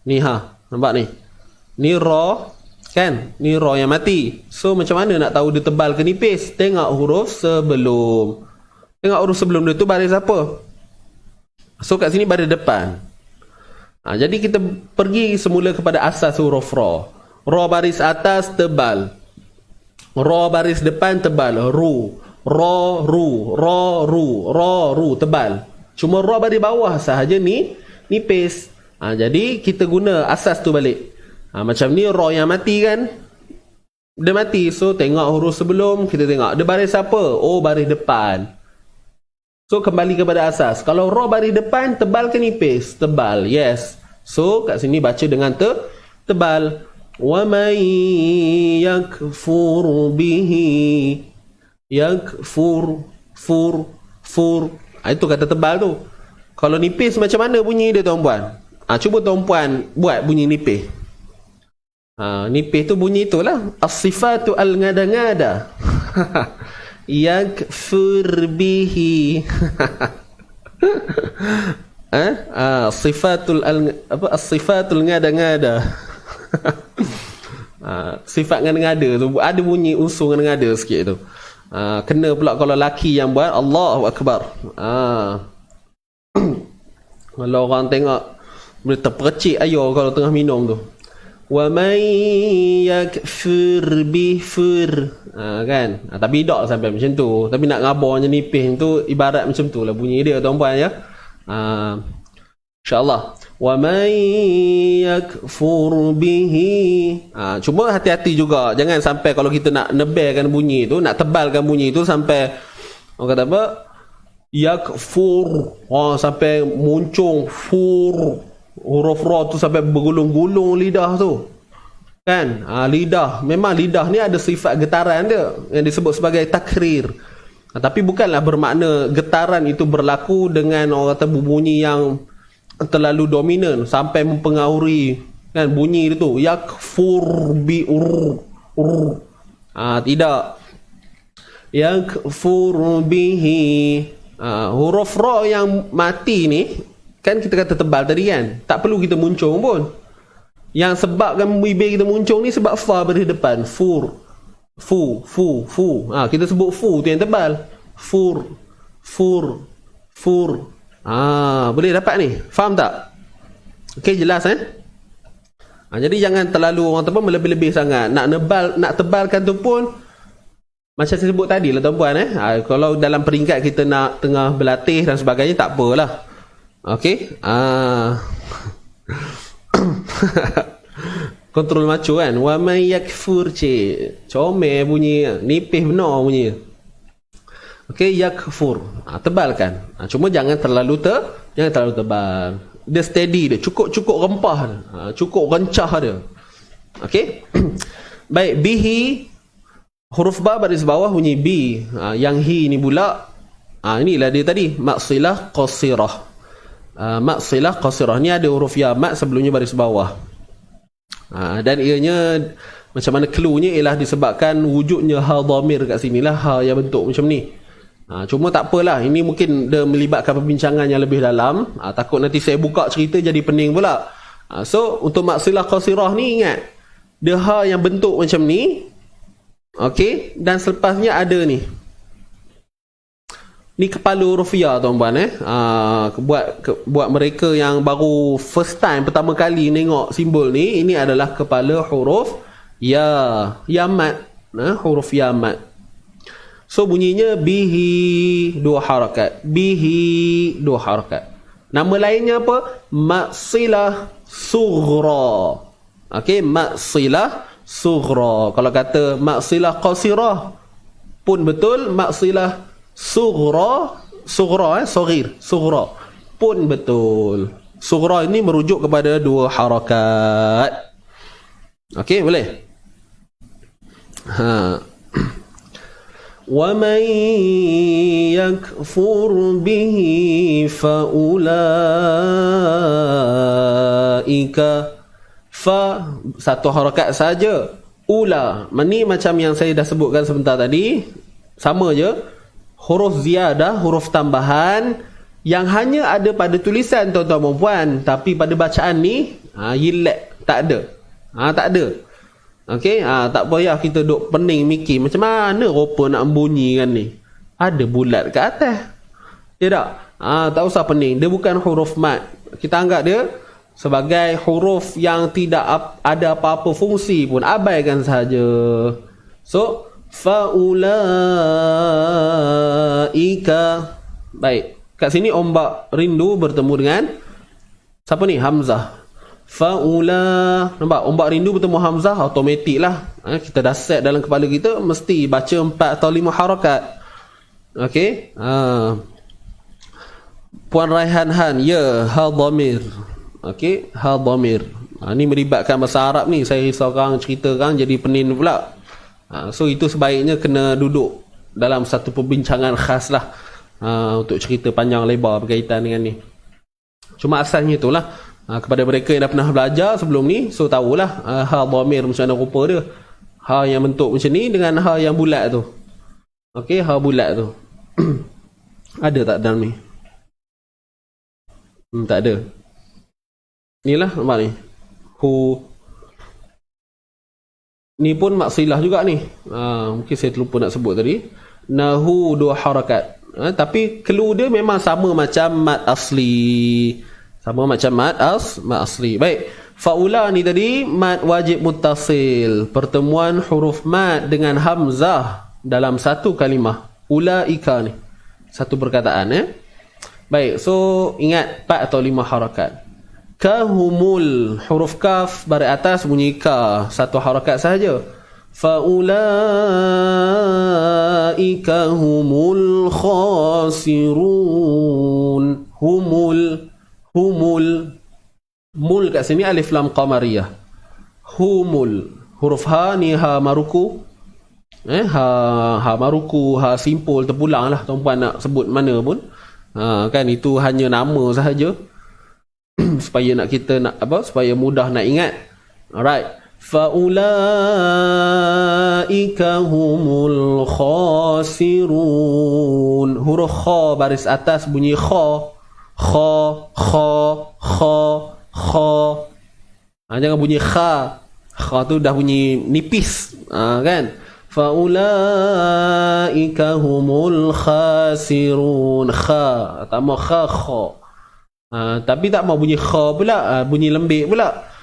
Ni nampak ni. Ni ra kan? Ni ra yang mati. So macam mana nak tahu dia tebal ke nipis? Tengok huruf sebelum. Tengok huruf sebelum dia tu baris apa? So kat sini baris depan. Jadi kita pergi semula kepada asas huruf ra. Ra baris atas tebal. Ra baris depan tebal. Ru. Ra, ru. Ra, ru. Ra, ru. Tebal. Cuma ra baris bawah sahaja ni nipis. Jadi kita guna asas tu balik. Macam ni ra yang mati kan, dia mati. So tengok huruf sebelum, kita tengok dia baris apa? Oh, baris depan. So kembali kepada asas. Kalau ra baris depan, tebal ke nipis? Tebal. Yes. So kat sini baca dengan tebal. Wa may yakfur bihi. Yakfur, fur. Itu kata tebal tu. Kalau nipis macam mana bunyi dia tuan-puan? Cuba tuan-puan buat bunyi nipis. Nipis tu bunyi itulah. As-sifatu al-ngada-ngada. Yakfur bihi. As-sifatul ngada-ngada. Sifat ngada-ngada tu ada bunyi unsur ngada-ngada sikit tu. Kena pula kalau laki yang buat. Allahu Akbar. Kalau orang tengok boleh terpercik air kalau tengah minum tu. Wa man yakfur bifur. Kan? Tapi tak sampai macam tu. Tapi nak ngabarnya nipis tu ibarat macam tu lah bunyi dia tuan-puan ya. InsyaAllah. Wa man yakfur bihi. Cuma hati-hati juga. Jangan sampai kalau kita nak nebalkan bunyi tu, nak tebalkan bunyi tu sampai orang kata apa? Yakfur. Sampai muncung fur. Huruf ra tu sampai bergulung-gulung lidah tu. Kan? Lidah. Memang lidah ni ada sifat getaran dia yang disebut sebagai takrir. Tapi bukanlah bermakna getaran itu berlaku dengan orang kata bunyi yang terlalu dominan sampai mempengaruhi kan bunyi dia tu. Yakfur bi tidak. Yakfur bihi. Huruf ra yang mati ni kan kita kata tebal tadi kan, tak perlu kita muncung pun. Yang sebabkan bibir kita muncung ni sebab fa berada depan. Fu. Kita sebut fu tu yang tebal. Fur. Boleh dapat ni? Faham tak? Okey, jelas jadi jangan terlalu orang apa melebih-lebih sangat. Nak tebalkan tu pun macam saya sebut tadi lah tuan-puan kalau dalam peringkat kita nak tengah berlatih dan sebagainya tak apalah. Okey. Kontrol macu kan. Wa may yakfur comel bunyi, nipis benar bunyi. Okey, yakfur. Tebalkan. Cuma jangan terlalu tebal. Dia steady dia, cukup rempah dia. Cukup rencah dia. Okey. Baik, bihi huruf ba baris bawah bunyi bi. Yang hi ni pula inilah dia tadi, maksilah qasirah. Maksilah qasirah ni ada huruf ya mat sebelumnya baris bawah. Dan ianya macam mana cluenya ialah disebabkan wujudnya ha dhamir kat sinilah, ha yang bentuk macam ni. Cuma tak apalah, ini mungkin dia melibatkan perbincangan yang lebih dalam. Takut nanti saya buka cerita jadi pening pula. So untuk maksilah qasirah ni ingat, dia ha yang bentuk macam ni. Okey, dan selepasnya ada ni. Ni kepala huruf ya tuan-puan buat mereka yang baru first time pertama kali tengok simbol ni, ini adalah kepala huruf ya mat. Huruf ya mat. So bunyinya bihi 2 harakat. Bihi 2 harakat. Nama lainnya apa? Maksilah sughra. Okey, maksilah sughra. Kalau kata maksilah qasirah pun betul, maksilah sughra pun betul. Sughra ini merujuk kepada 2 harakat. Okey, boleh? Wa man yakfur bihi fa ulaika. Fa 1 harakat saja. Ula. Ni macam yang saya dah sebutkan sebentar tadi. Sama je. Huruf ziyadah, huruf tambahan yang hanya ada pada tulisan tuan-tuan dan puan, tapi pada bacaan ni yilek, tak ada. Tak ada. Okey, tak payah kita duk pening mikir macam mana rupa nak bunyikan ni. Ada bulat kat atas. Ya tak? Tak usah pening. Dia bukan huruf mat. Kita anggap dia sebagai huruf yang tidak ada apa-apa fungsi pun, abaikan saja. So faulaika. Baik, kat sini ombak rindu bertemu dengan siapa ni? Hamzah. Faula. Nampak ombak rindu bertemu Hamzah, automatik lah. Kita dah set dalam kepala kita mesti baca 4 atau 5 harakat. Okey. Puan Raihan Han, ya, ha dhamir. Okey, ha dhamir. Ni melibatkan bahasa Arab ni, saya risau kang cerita kang jadi pening pula. So itu sebaiknya kena duduk dalam satu perbincangan khas lah untuk cerita panjang lebar berkaitan dengan ni. Cuma asalnya itulah, kepada mereka yang dah pernah belajar sebelum ni, so tahulah ha dhamir macam mana rupa dia. Ha yang bentuk macam ni dengan ha yang bulat tu. Okey, ha bulat tu. Ada tak dalam ni? Tak ada. Inilah nampak ni. Ni pun maksilah juga ni. Mungkin saya terlupa nak sebut tadi. Nahu 2 harakat. Tapi clue dia memang sama macam mat asli. Sama macam mad asli. Baik. Faula ni tadi mad wajib muttasil. Pertemuan huruf mad dengan hamzah dalam satu kalimah. Ulaika ni. Satu perkataan Baik, so ingat 4 atau 5 harakat. Kahumul, huruf kaf baris atas bunyi ka, satu harakat sahaja. Faulaika humul khasirun. Humul mul kat sini alif lam qamariyah. Humul, huruf ha ni ha maruku. Ha maruku, ha simpul, terpulang lah tuan-puan nak sebut mana pun. Kan itu hanya nama sahaja. Supaya supaya mudah nak ingat. Alright. Faulaika humul khasirun. Huruf kha baris atas bunyi kha. Jangan bunyi kha. Kha tu dah bunyi nipis. Kan? Faulaika humul khasirun. Kha. Tak mau kha. Tapi tak mau bunyi kha pula. Bunyi lembik pula.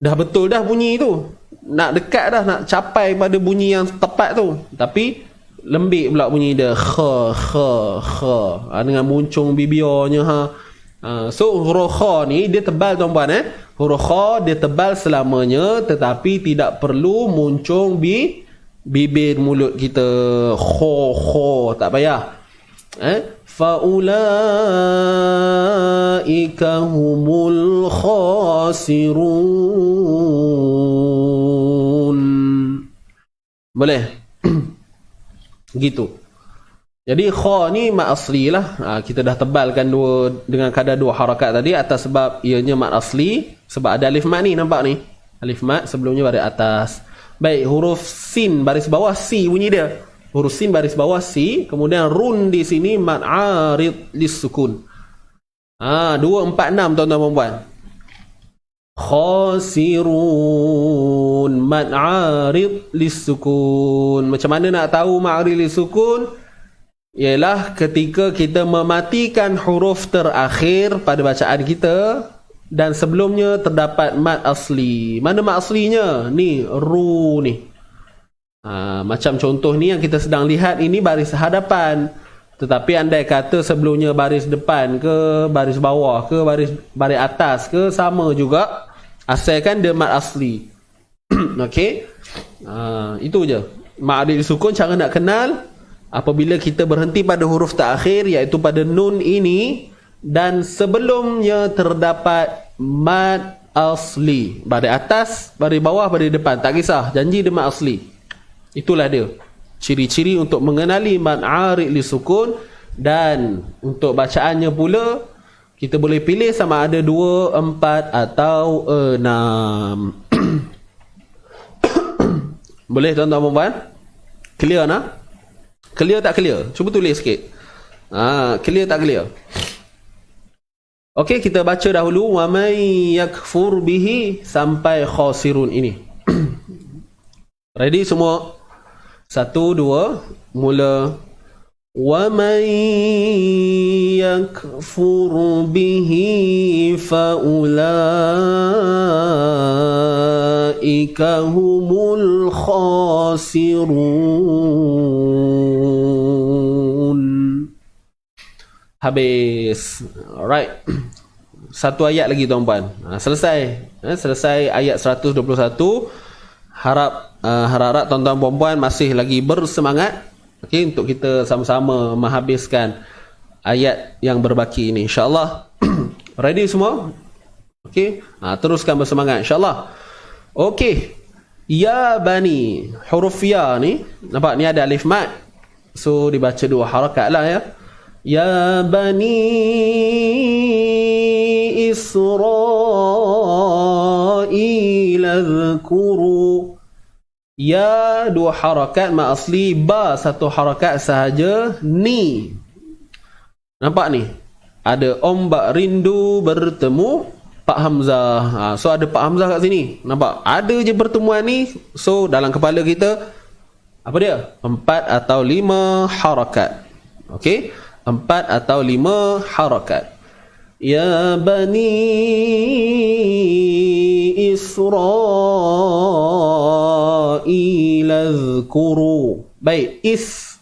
Dah betul dah bunyi tu. Nak dekat dah. Nak capai pada bunyi yang tepat tu. Tapi lembik pula bunyi dia. Kha. Dengan muncung bibirnya. So huruf kha ni dia tebal tuan-puan. Huruf kha dia tebal selamanya. Tetapi tidak perlu muncung bibir mulut kita. Kho. Tak payah. Faulaika humul khasirun. Boleh? Gitu. Jadi kha ni mad asli lah. Kita dah tebalkan dengan kadar 2 harakat tadi atas sebab ianya mad asli. Sebab ada alif mad ni, nampak ni. Alif mad sebelumnya baris atas. Baik, huruf sin baris bawah si bunyi dia. Huruf sin baris bawah si, kemudian run di sini mad arid lisukun. 2, 4, 6 tuan-tuan dan puan. Khasirun mad arid lisukun. Macam mana nak tahu mad arid lisukun? Ialah ketika kita mematikan huruf terakhir pada bacaan kita dan sebelumnya terdapat mad asli. Mana mad aslinya? Ni, ru ni. Macam contoh ni yang kita sedang lihat ini baris hadapan. Tetapi andai kata sebelumnya baris depan ke, baris bawah ke, baris atas ke, sama juga. Asalkan dia mad asli. Okey? Itu je. Mad arid sukun cara nak kenal apabila kita berhenti pada huruf terakhir iaitu pada nun ini dan sebelumnya terdapat mad asli. Baris atas, baris bawah, baris depan. Tak kisah. Janji dia mad asli. Itulah dia. Ciri-ciri untuk mengenali mad arid li sukun. Dan untuk bacaannya pula kita boleh pilih sama ada 2, 4 atau 6. Boleh tuan-tuan dan puan? Clear nak? Clear tak clear? Cuba tulis sikit. Clear tak clear? Okey, kita baca dahulu wa may yakfur bihi sampai khasirun ini. Ready semua? 1, 2, mula. Wa may yakfur bihi fa ulaika humul khasirun. Habis. Alright. Satu ayat lagi tuan-puan. Selesai. Selesai ayat 121. Harap tuan-tuan puan-puan masih lagi bersemangat, okey, untuk kita sama-sama menghabiskan ayat yang berbaki ini insya-Allah. Ready semua? Okey, teruskan bersemangat insya-Allah. Okey. Ya bani, huruf ya ni, nampak ni ada alif mad. So dibaca 2 harakat lah ya. Ya bani Israil adhkuru. Ya 2 harakat mad asli, ba 1 harakat sahaja. Ni, nampak ni ada ombak rindu bertemu Pak Hamzah. So ada Pak Hamzah kat sini, nampak ada je pertemuan ni. So dalam kepala kita apa dia? 4 atau 5 harakat. Okey, 4 atau 5 harakat. Ya Bani Israil azkuru. Baik, is.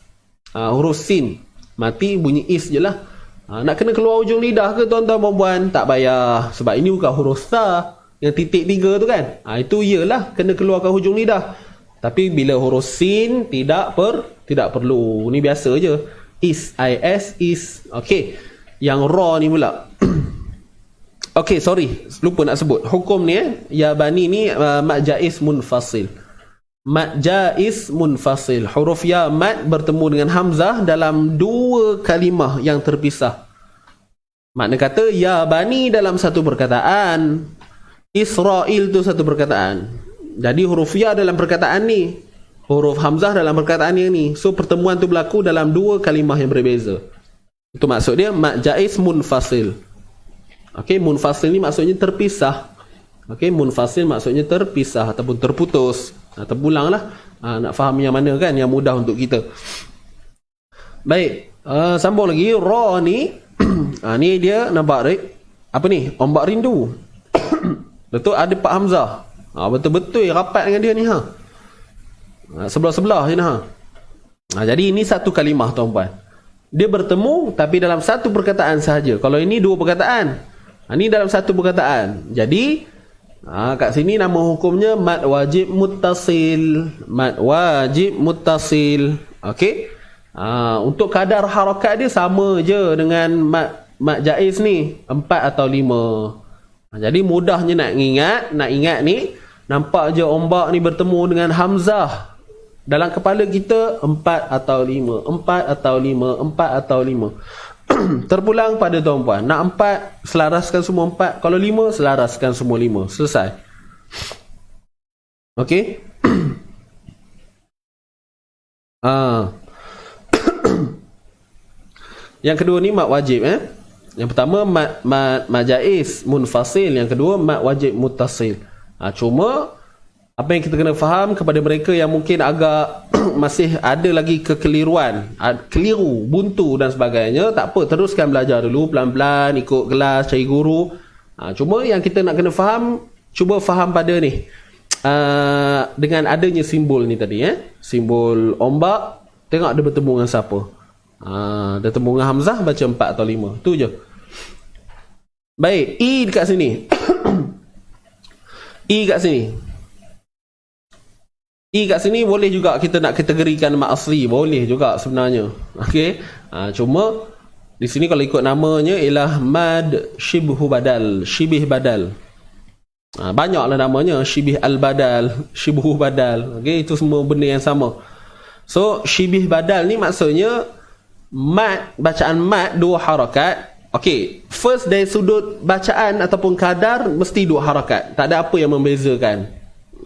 Huruf sin. Mati bunyi is je lah. Nak kena keluar ujung lidah ke tuan-tuan perempuan? Tak payah. Sebab ini bukan huruf sa. Yang titik 3 tu kan. Itu iyalah kena keluarkan hujung lidah. Tapi bila huruf sin tidak perlu. Ni biasa je. Is, is. Okey. Yang ra ni pula. Okey, sorry. Lupa nak sebut. Hukum ni ya bani ni mad jaiz munfasil. Mad jaiz munfasil. Huruf ya mad bertemu dengan hamzah dalam dua kalimah yang terpisah. Makna kata ya bani dalam satu perkataan, Israel tu satu perkataan. Jadi huruf ya dalam perkataan ni, huruf hamzah dalam perkataan yang ni. So pertemuan tu berlaku dalam dua kalimah yang berbeza. Itu maksud dia mad jaiz munfasil. Okey, munfasil ni maksudnya terpisah. Okey, munfasil maksudnya terpisah ataupun terputus. Terpulang lah. Nak faham yang mana kan, yang mudah untuk kita. Baik, sambung lagi. Ra ni ni dia nampak right? Apa ni? Ombak rindu. Betul, ada Pak Hamzah. Betul-betul rapat dengan dia ni sebelah-sebelah je jadi ini satu kalimah tuan-puan. Dia bertemu tapi dalam satu perkataan sahaja. Kalau ini dua perkataan, ini dalam satu perkataan. Jadi kat sini nama hukumnya mad wajib muttasil. Mad wajib muttasil. Okey. Untuk kadar harakat dia sama je dengan mad jaiz ni, 4 atau 5. Jadi mudahnya nak ingat ni, nampak je ombak ni bertemu dengan hamzah. Dalam kepala kita 4 atau 5, 4 atau 5, 4 atau 5. Terpulang pada tuan-puan. Nak 4, selaraskan semua 4. Kalau 5, selaraskan semua 5. Selesai. Okey. Yang kedua ni mad wajib Yang pertama mad jaiz munfasil, yang kedua mad wajib muttasil. Cuma apa yang kita kena faham kepada mereka yang mungkin agak masih ada lagi kekeliruan, keliru, buntu dan sebagainya, tak apa, teruskan belajar dulu pelan-pelan, ikut kelas, cari guru. Cuma yang kita nak kena faham, cuba faham pada ni, dengan adanya simbol ni tadi, simbol ombak, tengok dia bertemu dengan siapa. Dia bertemu dengan hamzah, baca 4 atau 5, tu je. Baik, i dekat sini. I kat sini. I kat sini boleh juga kita nak kategorikan mad asli, boleh juga sebenarnya. Okey. Cuma di sini kalau ikut namanya ialah mad shibhu badal, shibih badal. Banyaklah namanya, shibih al-badal, shibhu badal. Okey, itu semua benda yang sama. So shibih badal ni maksudnya mad, bacaan mad dua harakat. Okey, first dari sudut bacaan ataupun kadar mesti dua harakat. Tak ada apa yang membezakan.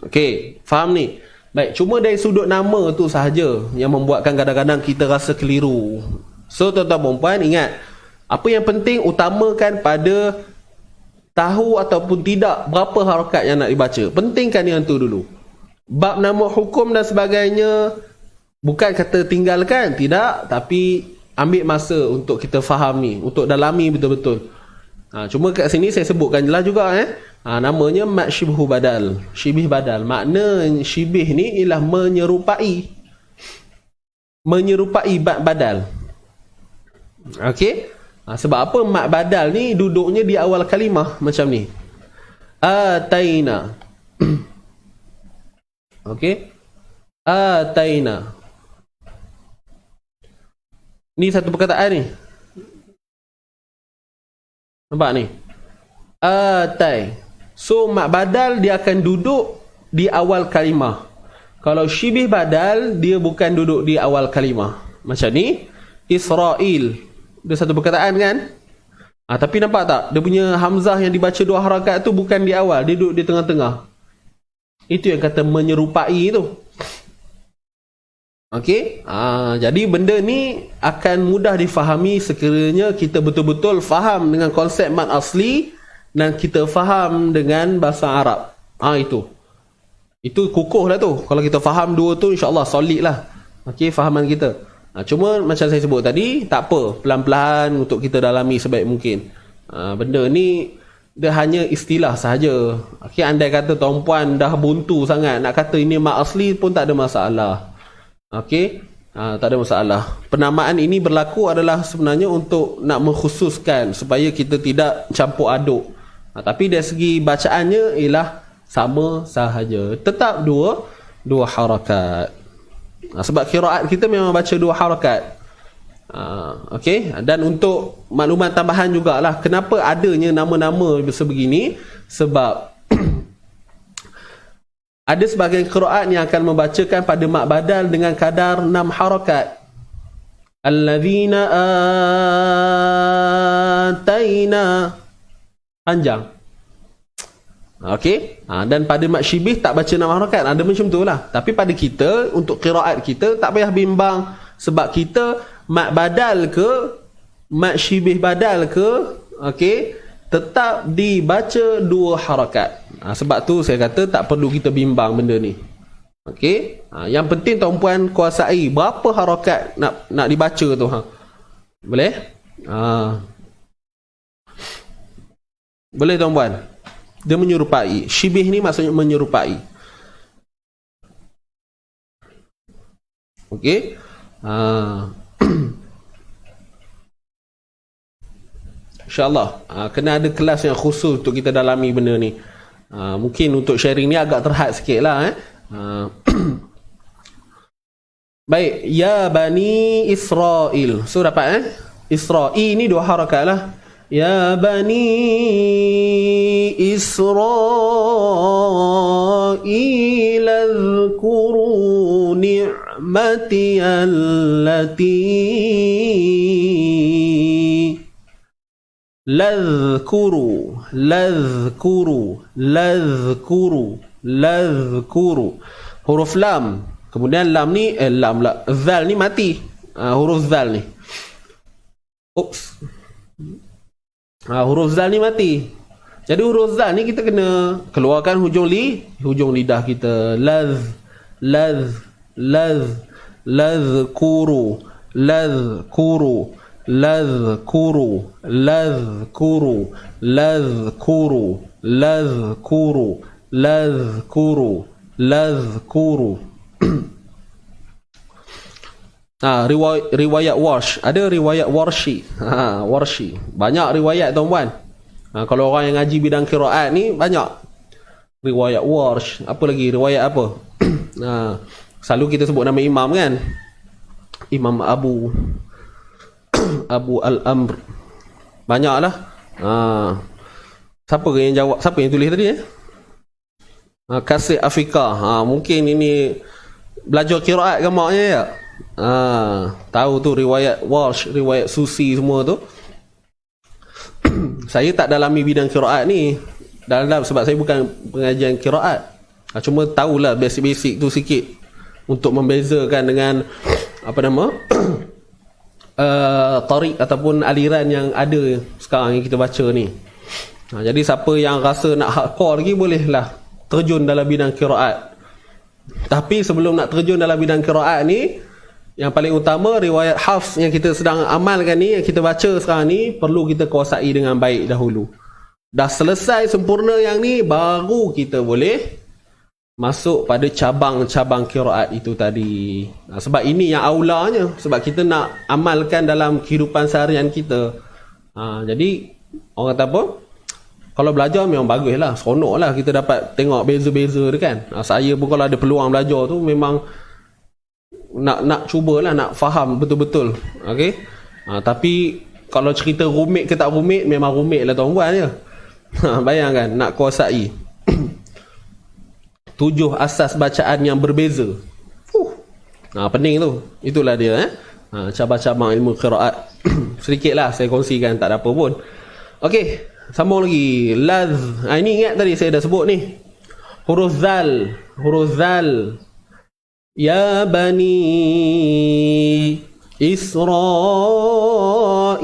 Okey, faham ni? Baik, cuma dari sudut nama tu sahaja yang membuatkan kadang-kadang kita rasa keliru. So tuan-tuan perempuan ingat, apa yang penting utamakan pada tahu ataupun tidak berapa harakat yang nak dibaca. Pentingkan yang tu dulu. Bab nama hukum dan sebagainya bukan kata tinggalkan, tidak, tapi ambil masa untuk kita faham ni, untuk dalami betul-betul. Cuma kat sini saya sebutkan jelas juga namanya mad shibhu badal, shibih badal. Makna shibih ni ialah menyerupai badal. Okey. Sebab apa mad badal ni duduknya di awal kalimah macam ni. Ataina. Okey. Ataina. Ni satu perkataan ni. Nampak ni? Atai. So mad badal dia akan duduk di awal kalimah. Kalau shibih badal dia bukan duduk di awal kalimah. Macam ni, Israel. Dia satu perkataan kan? Tapi nampak tak? Dia punya hamzah yang dibaca dua harakat tu bukan di awal, dia duduk di tengah-tengah. Itu yang kata menyerupai tu. Okey, jadi benda ni akan mudah difahami sekiranya kita betul-betul faham dengan konsep mad asli dan kita faham dengan bahasa Arab. Itu kukuh lah tu. Kalau kita faham dua tu, insya-Allah solid lah. Okey, fahaman kita. Cuma macam saya sebut tadi, tak apa, pelan-pelan untuk kita dalami sebaik mungkin. Benda ni dia hanya istilah sahaja. Okey, andai kata tuan-puan dah buntu sangat nak kata ini mak asli pun tak ada masalah. Okey, tak ada masalah. Penamaan ini berlaku adalah sebenarnya untuk nak mengkhususkan supaya kita tidak campur aduk. Tapi dari segi bacaannya ialah sama sahaja. Tetap dua harakat. Sebab qiraat kita memang baca 2 harakat. Okey, dan untuk makluman tambahan jugalah kenapa adanya nama-nama sebegini, sebab ada sebahagian qiraat yang akan membacakan pada mad badal dengan kadar 6 harakat. Allazina ataina, panjang. Okey, dan pada mad syibih tak baca 6 harakat. Ada macam tu lah. Tapi pada kita, untuk qiraat kita tak payah bimbang, sebab kita mad badal ke mad syibih badal ke, okey, tetap dibaca 2 harakat. Sebab tu saya kata tak perlu kita bimbang benda ni. Okey, yang penting tuan-puan kuasai berapa harakat nak dibaca tu. Boleh? Boleh tuan-puan? Dia menyerupai. Syibih ni maksudnya menyerupai. Okey. InsyaAllah kena ada kelas yang khusus untuk kita dalami benda ni. Mungkin untuk sharing ni agak terhad sikit lah. Baik, ya Bani Israel. So dapat Israel ni 2 harakat lah. Ya Bani Israel azkuru ni'mati allati ladhkuru huruf lam, kemudian lam ni lam lah, zal ni mati, huruf zal ni, huruf zal ni mati. Jadi huruf zal ni kita kena keluarkan hujung lidah kita. Ladhkuru. Riwayat Warsh, ada riwayat Warshi. Warshi. Banyak riwayat tuan-puan. Kalau orang yang ngaji bidang qiraat ni banyak. Riwayat Warsh, apa lagi riwayat apa? Selalu kita sebut nama imam kan. Imam Abu Al-Amr. Banyaklah. Siapa yang jawab? Siapa yang tulis tadi Kasih Afika. Mungkin ini belajar qiraat ke maknya ya? Tahu tu riwayat Warsh, riwayat Susi semua tu. Saya tak dalami bidang qiraat ni dalam, sebab saya bukan pengajian qiraat. Cuma tahulah basic-basic tu sikit untuk membezakan dengan apa nama tariq ataupun aliran yang ada sekarang yang kita baca ni. Jadi siapa yang rasa nak hardcore lagi, bolehlah terjun dalam bidang qiraat. Tapi sebelum nak terjun dalam bidang qiraat ni, yang paling utama riwayat Hafs yang kita sedang amalkan ni, yang kita baca sekarang ni, perlu kita kuasai dengan baik dahulu. Dah selesai sempurna yang ni, baru kita boleh masuk pada cabang-cabang qiraat itu tadi. Sebab ini yang aulanya, sebab kita nak amalkan dalam kehidupan seharian kita. Jadi orang kata apa, kalau belajar memang bagus lah, seronok lah kita dapat tengok beza-beza dia kan. Saya pun kalau ada peluang belajar tu memang nak cubalah nak faham betul-betul. Okay? Tapi kalau cerita rumit ke tak rumit, memang rumit lah tuan-puan je. Bayangkan nak kuasai 7 asas bacaan yang berbeza. Pening tu. Itulah dia cabang-cabang ilmu qiraat. Sedikit lah saya kongsikan, tak ada apa pun. Okey, sambung lagi. Ini ingat tadi saya dah sebut ni. Huruf zal. Ya Bani Israel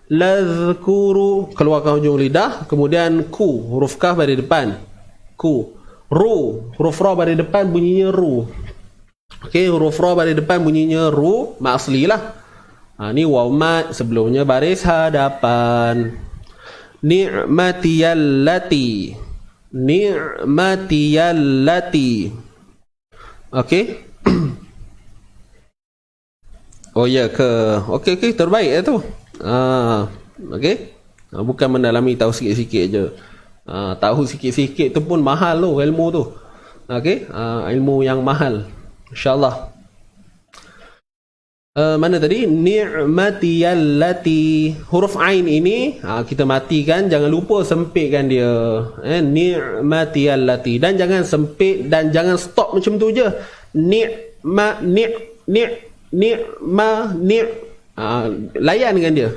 ladhkuru. Keluarkan hujung lidah. Kemudian ku, huruf kaf pada depan. Ku. Ru, huruf ra pada depan bunyinya ru. Okey, huruf ra pada depan bunyinya ru, mak asli lah. Ni waw mat, sebelumnya baris hadapan. Ni'matiyallati. Ni'matiyallati. Okey. Oh ya ke? Okey, terbaik tu. Okey. Bukan mendalami, tahu sikit-sikit je. Tahu sikit-sikit tu pun mahal tu ilmu tu. Okey, ilmu yang mahal. InsyaAllah. Mana tadi? Ni'matiyallati. Huruf ain ini kita matikan, jangan lupa sempitkan dia. Ni'matiyallati. Dan jangan sempit dan jangan stop macam tu je. Layan dengan dia.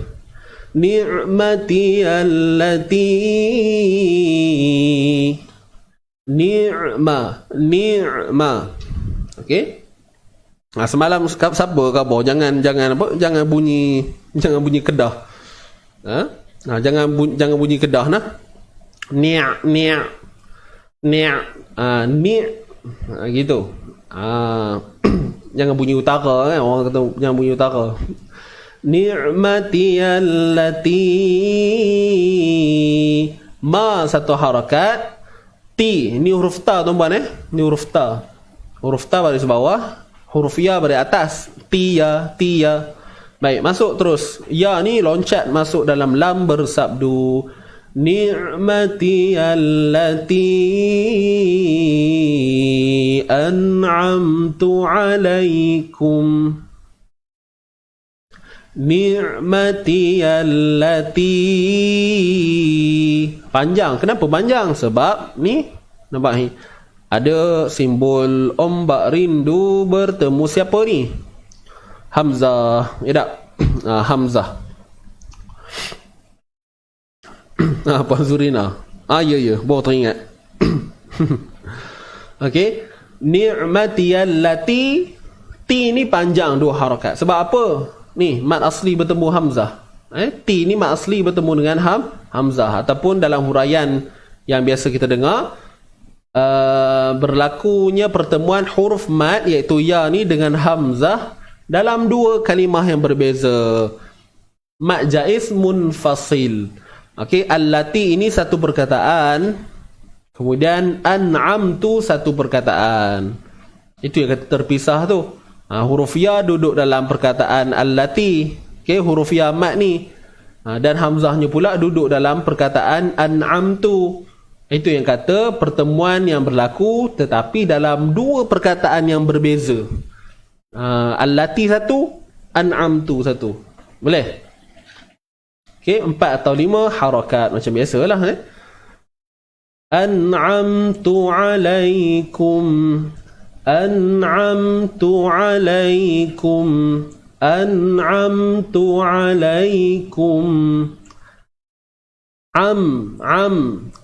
Ni'matiyallati. Ni'ma. Okey. Semalam siapa khabar jangan bunyi kedah. Jangan bunyi kedah nah. Ni' gitu. Jangan bunyi utara kan, orang kata jangan bunyi utara. Ni'matiyallati. Ma satu harakat. Ti ni huruf ta tuan-tuan ni huruf ta. Huruf ta baris bawah, huruf ya pada atas. Tia. Baik, masuk terus. Ya ni loncat masuk dalam lam bersabdu. Ni'mati allati an'amtu alaikum. Ni'mati allati. Panjang. Kenapa panjang? Sebab ni nampak ni ada simbol ombak rindu bertemu siapa ni? Hamzah. Ya tak? Hamzah. Puan Zurina. Ya. Baru teringat. Okey. Ni'matiyallati. Ti ni panjang dua harakat. Sebab apa? Ni mat asli bertemu Hamzah. Ti ni mat asli bertemu dengan Hamzah. Ataupun dalam huraian yang biasa kita dengar, berlakunya pertemuan huruf mat iaitu ya ni dengan Hamzah dalam dua kalimah yang berbeza. Mat jaiz munfasil. Okey, allati ini satu perkataan, kemudian an'amtu satu perkataan. Itu yang kata terpisah tu. Huruf ya duduk dalam perkataan allati. Okey, huruf ya mat ni. Dan hamzahnya pula duduk dalam perkataan an'amtu. Itu yang kata pertemuan yang berlaku tetapi dalam dua perkataan yang berbeza. Allati satu, an'amtu satu. Boleh? Okey, 4 atau 5 harakat macam biasalah. An'amtu alaikum. An'amtu alaikum. An'amtu alaikum.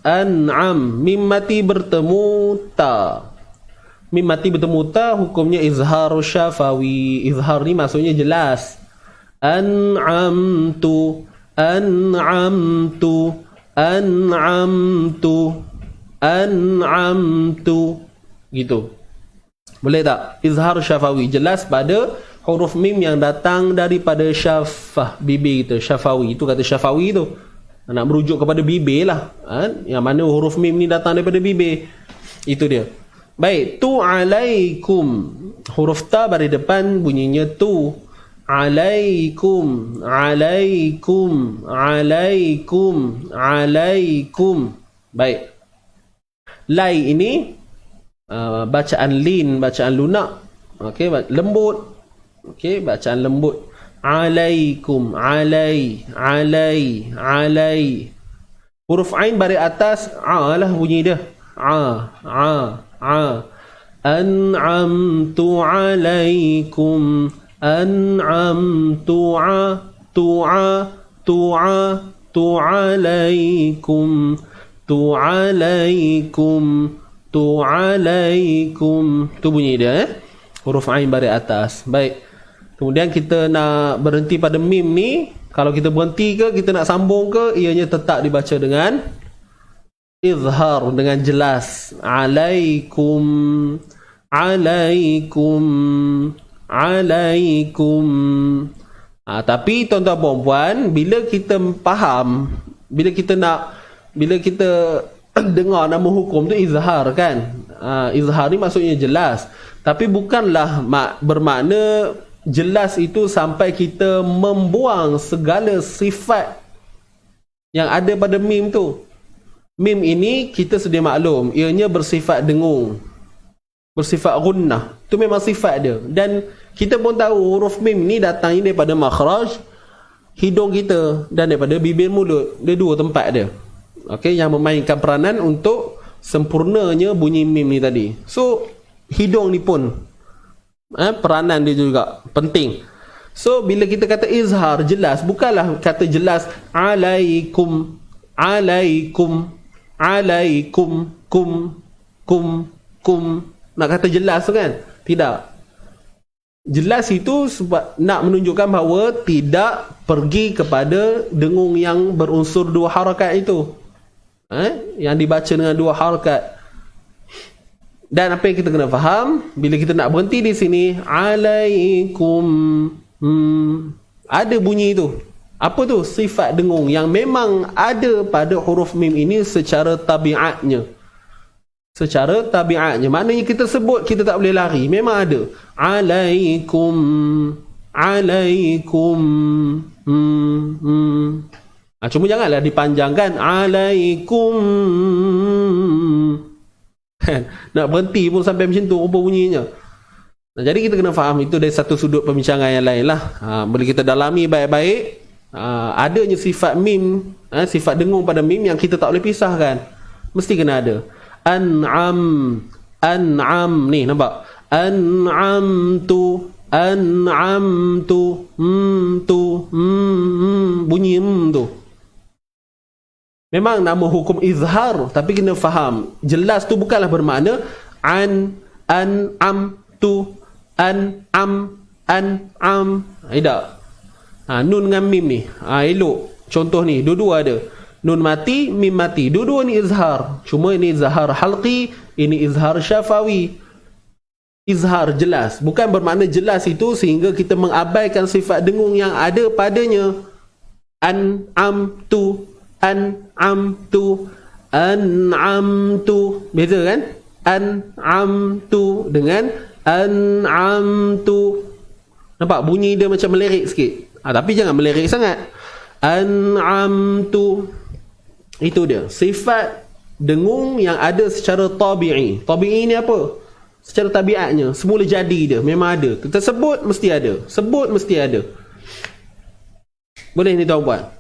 An'am. Mim mati bertemu ta. Mim mati bertemu ta hukumnya izhar syafawi. Izhar ni maksudnya jelas. An'amtu. Gitu. Boleh tak? Izhar syafawi jelas pada huruf mim yang datang daripada syafah bibir kita. Syafawi itu kata syafawi tu. Nak merujuk kepada bibir lah. Yang mana huruf mim ni datang daripada bibir. Itu dia. Baik, tu alaikum. Huruf ta bari depan bunyinya tu. Alaikum. Baik. Lai ini bacaan lin, bacaan lunak. Okey, lembut. Okey, bacaan lembut. Alaikum. Alai. Huruf ain bari atas lah bunyi dia. An'amtu alaikum. An'amtu alaikum. Tu bunyi dia huruf ain bari atas. Baik. Kemudian kita nak berhenti pada mim ni. Kalau kita berhenti ke, kita nak sambung ke, ianya tetap dibaca dengan izhar, dengan jelas. Alaikum. Tapi tuan-tuan puan-puan, bila kita faham, bila kita dengar nama hukum tu izhar kan. Izhar ni maksudnya jelas. Tapi bukanlah bermakna jelas itu sampai kita membuang segala sifat yang ada pada mim tu. Mim ini kita sedia maklum, ianya bersifat dengung, bersifat gunnah. Itu memang sifat dia. Dan kita pun tahu huruf mim ni datang daripada makhraj hidung kita dan daripada bibir mulut. Dia dua tempat dia. Okey, yang memainkan peranan untuk sempurnanya bunyi mim ni tadi. So hidung ni pun peranan dia juga penting. So bila kita kata izhar jelas, bukanlah kata jelas alaikum, alaikum, alaikum, kum. Nak kata jelas tu kan? Tidak. Jelas itu sebab nak menunjukkan bahawa tidak pergi kepada dengung yang berunsur dua harakat itu. Yang dibaca dengan dua harakat. Dan apa yang kita kena faham, bila kita nak berhenti di sini, alaikum, ada bunyi itu. Apa tu? Sifat dengung yang memang ada pada huruf mim ini secara tabiatnya. Secara tabiatnya, maknanya kita sebut, kita tak boleh lari, memang ada. Alaikum, alaikum, cuma janganlah dipanjangkan. Alaikum, nak berhenti pun sampai macam tu rupa bunyinya. Jadi kita kena faham itu dari satu sudut pembincangan yang lain lah. Boleh kita dalami baik-baik. Adanya sifat mim, sifat dengung pada mim yang kita tak boleh pisahkan, mesti kena ada. An'am, an'am ni nampak, an'amtu, an'amtu, bunyi tu. Memang nama hukum izhar, tapi kena faham jelas tu bukanlah bermakna an'amtu, an'am. Tidak. Nun dengan mim ni elok. Contoh ni dua-dua ada. Nun mati, mim mati. Dua-dua ni izhar. Cuma ini izhar halqi, ini izhar syafawi. Izhar jelas. Bukan bermakna jelas itu sehingga kita mengabaikan sifat dengung yang ada padanya. An'amtu, an'amtu, an'amtu. Beza kan? An'amtu dengan an'amtu. Nampak bunyi dia macam melirik sikit. Tapi jangan melirik sangat. An'amtu. Itu dia. Sifat dengung yang ada secara tabi'i. Tabi'i ni apa? Secara tabiatnya. Semula jadi dia. Memang ada. Kita sebut, mesti ada. Sebut, mesti ada. Boleh ni tuan-puan?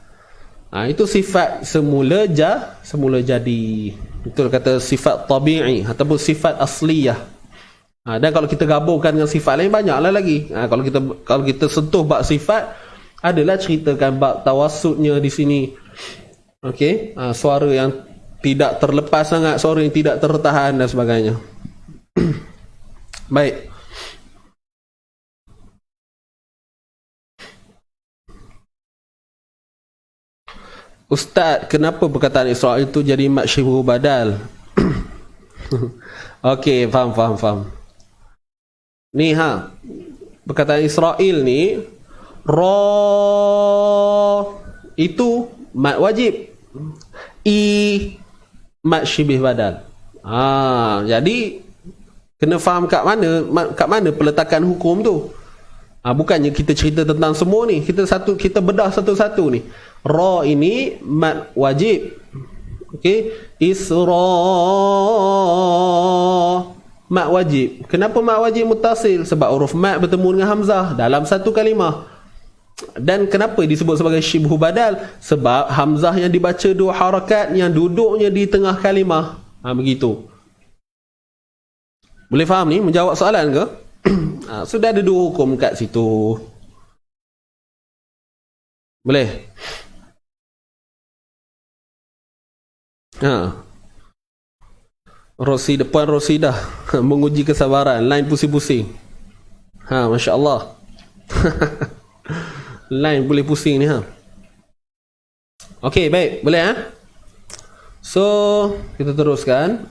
Itu sifat semula jadi. Itu kata sifat tabi'i ataupun sifat asliyah. Dan kalau kita gabungkan dengan sifat lain, banyaklah lagi. Kalau kita sentuh bab sifat, adalah ceritakan bab tawassutnya di sini. Okey, suara yang tidak terlepas sangat, suara yang tidak tertahan dan sebagainya. Baik. Ustaz, kenapa perkataan Israel itu jadi mat syibhu badal? Okey, faham. Ni perkataan Israel ni ra itu mat wajib, i mat syibih badal. Jadi kena faham kat mana peletakan hukum tu. Bukannya kita cerita tentang semua ni, kita bedah satu-satu ni. Ra ini mat wajib. Okey, isra mat wajib. Kenapa mat wajib muttasil? Sebab huruf mat bertemu dengan hamzah dalam satu kalimah. Dan kenapa disebut sebagai syibhu badal? Sebab hamzah yang dibaca dua harakat yang duduknya di tengah kalimah. Begitu. Boleh faham ni? Menjawab soalan ke? Sudah ada dua hukum kat situ. Boleh? Puan Rosidah menguji kesabaran. Line pusing-pusing. Masya Allah. Line boleh pusing ni. Okey, baik. Boleh So, kita teruskan.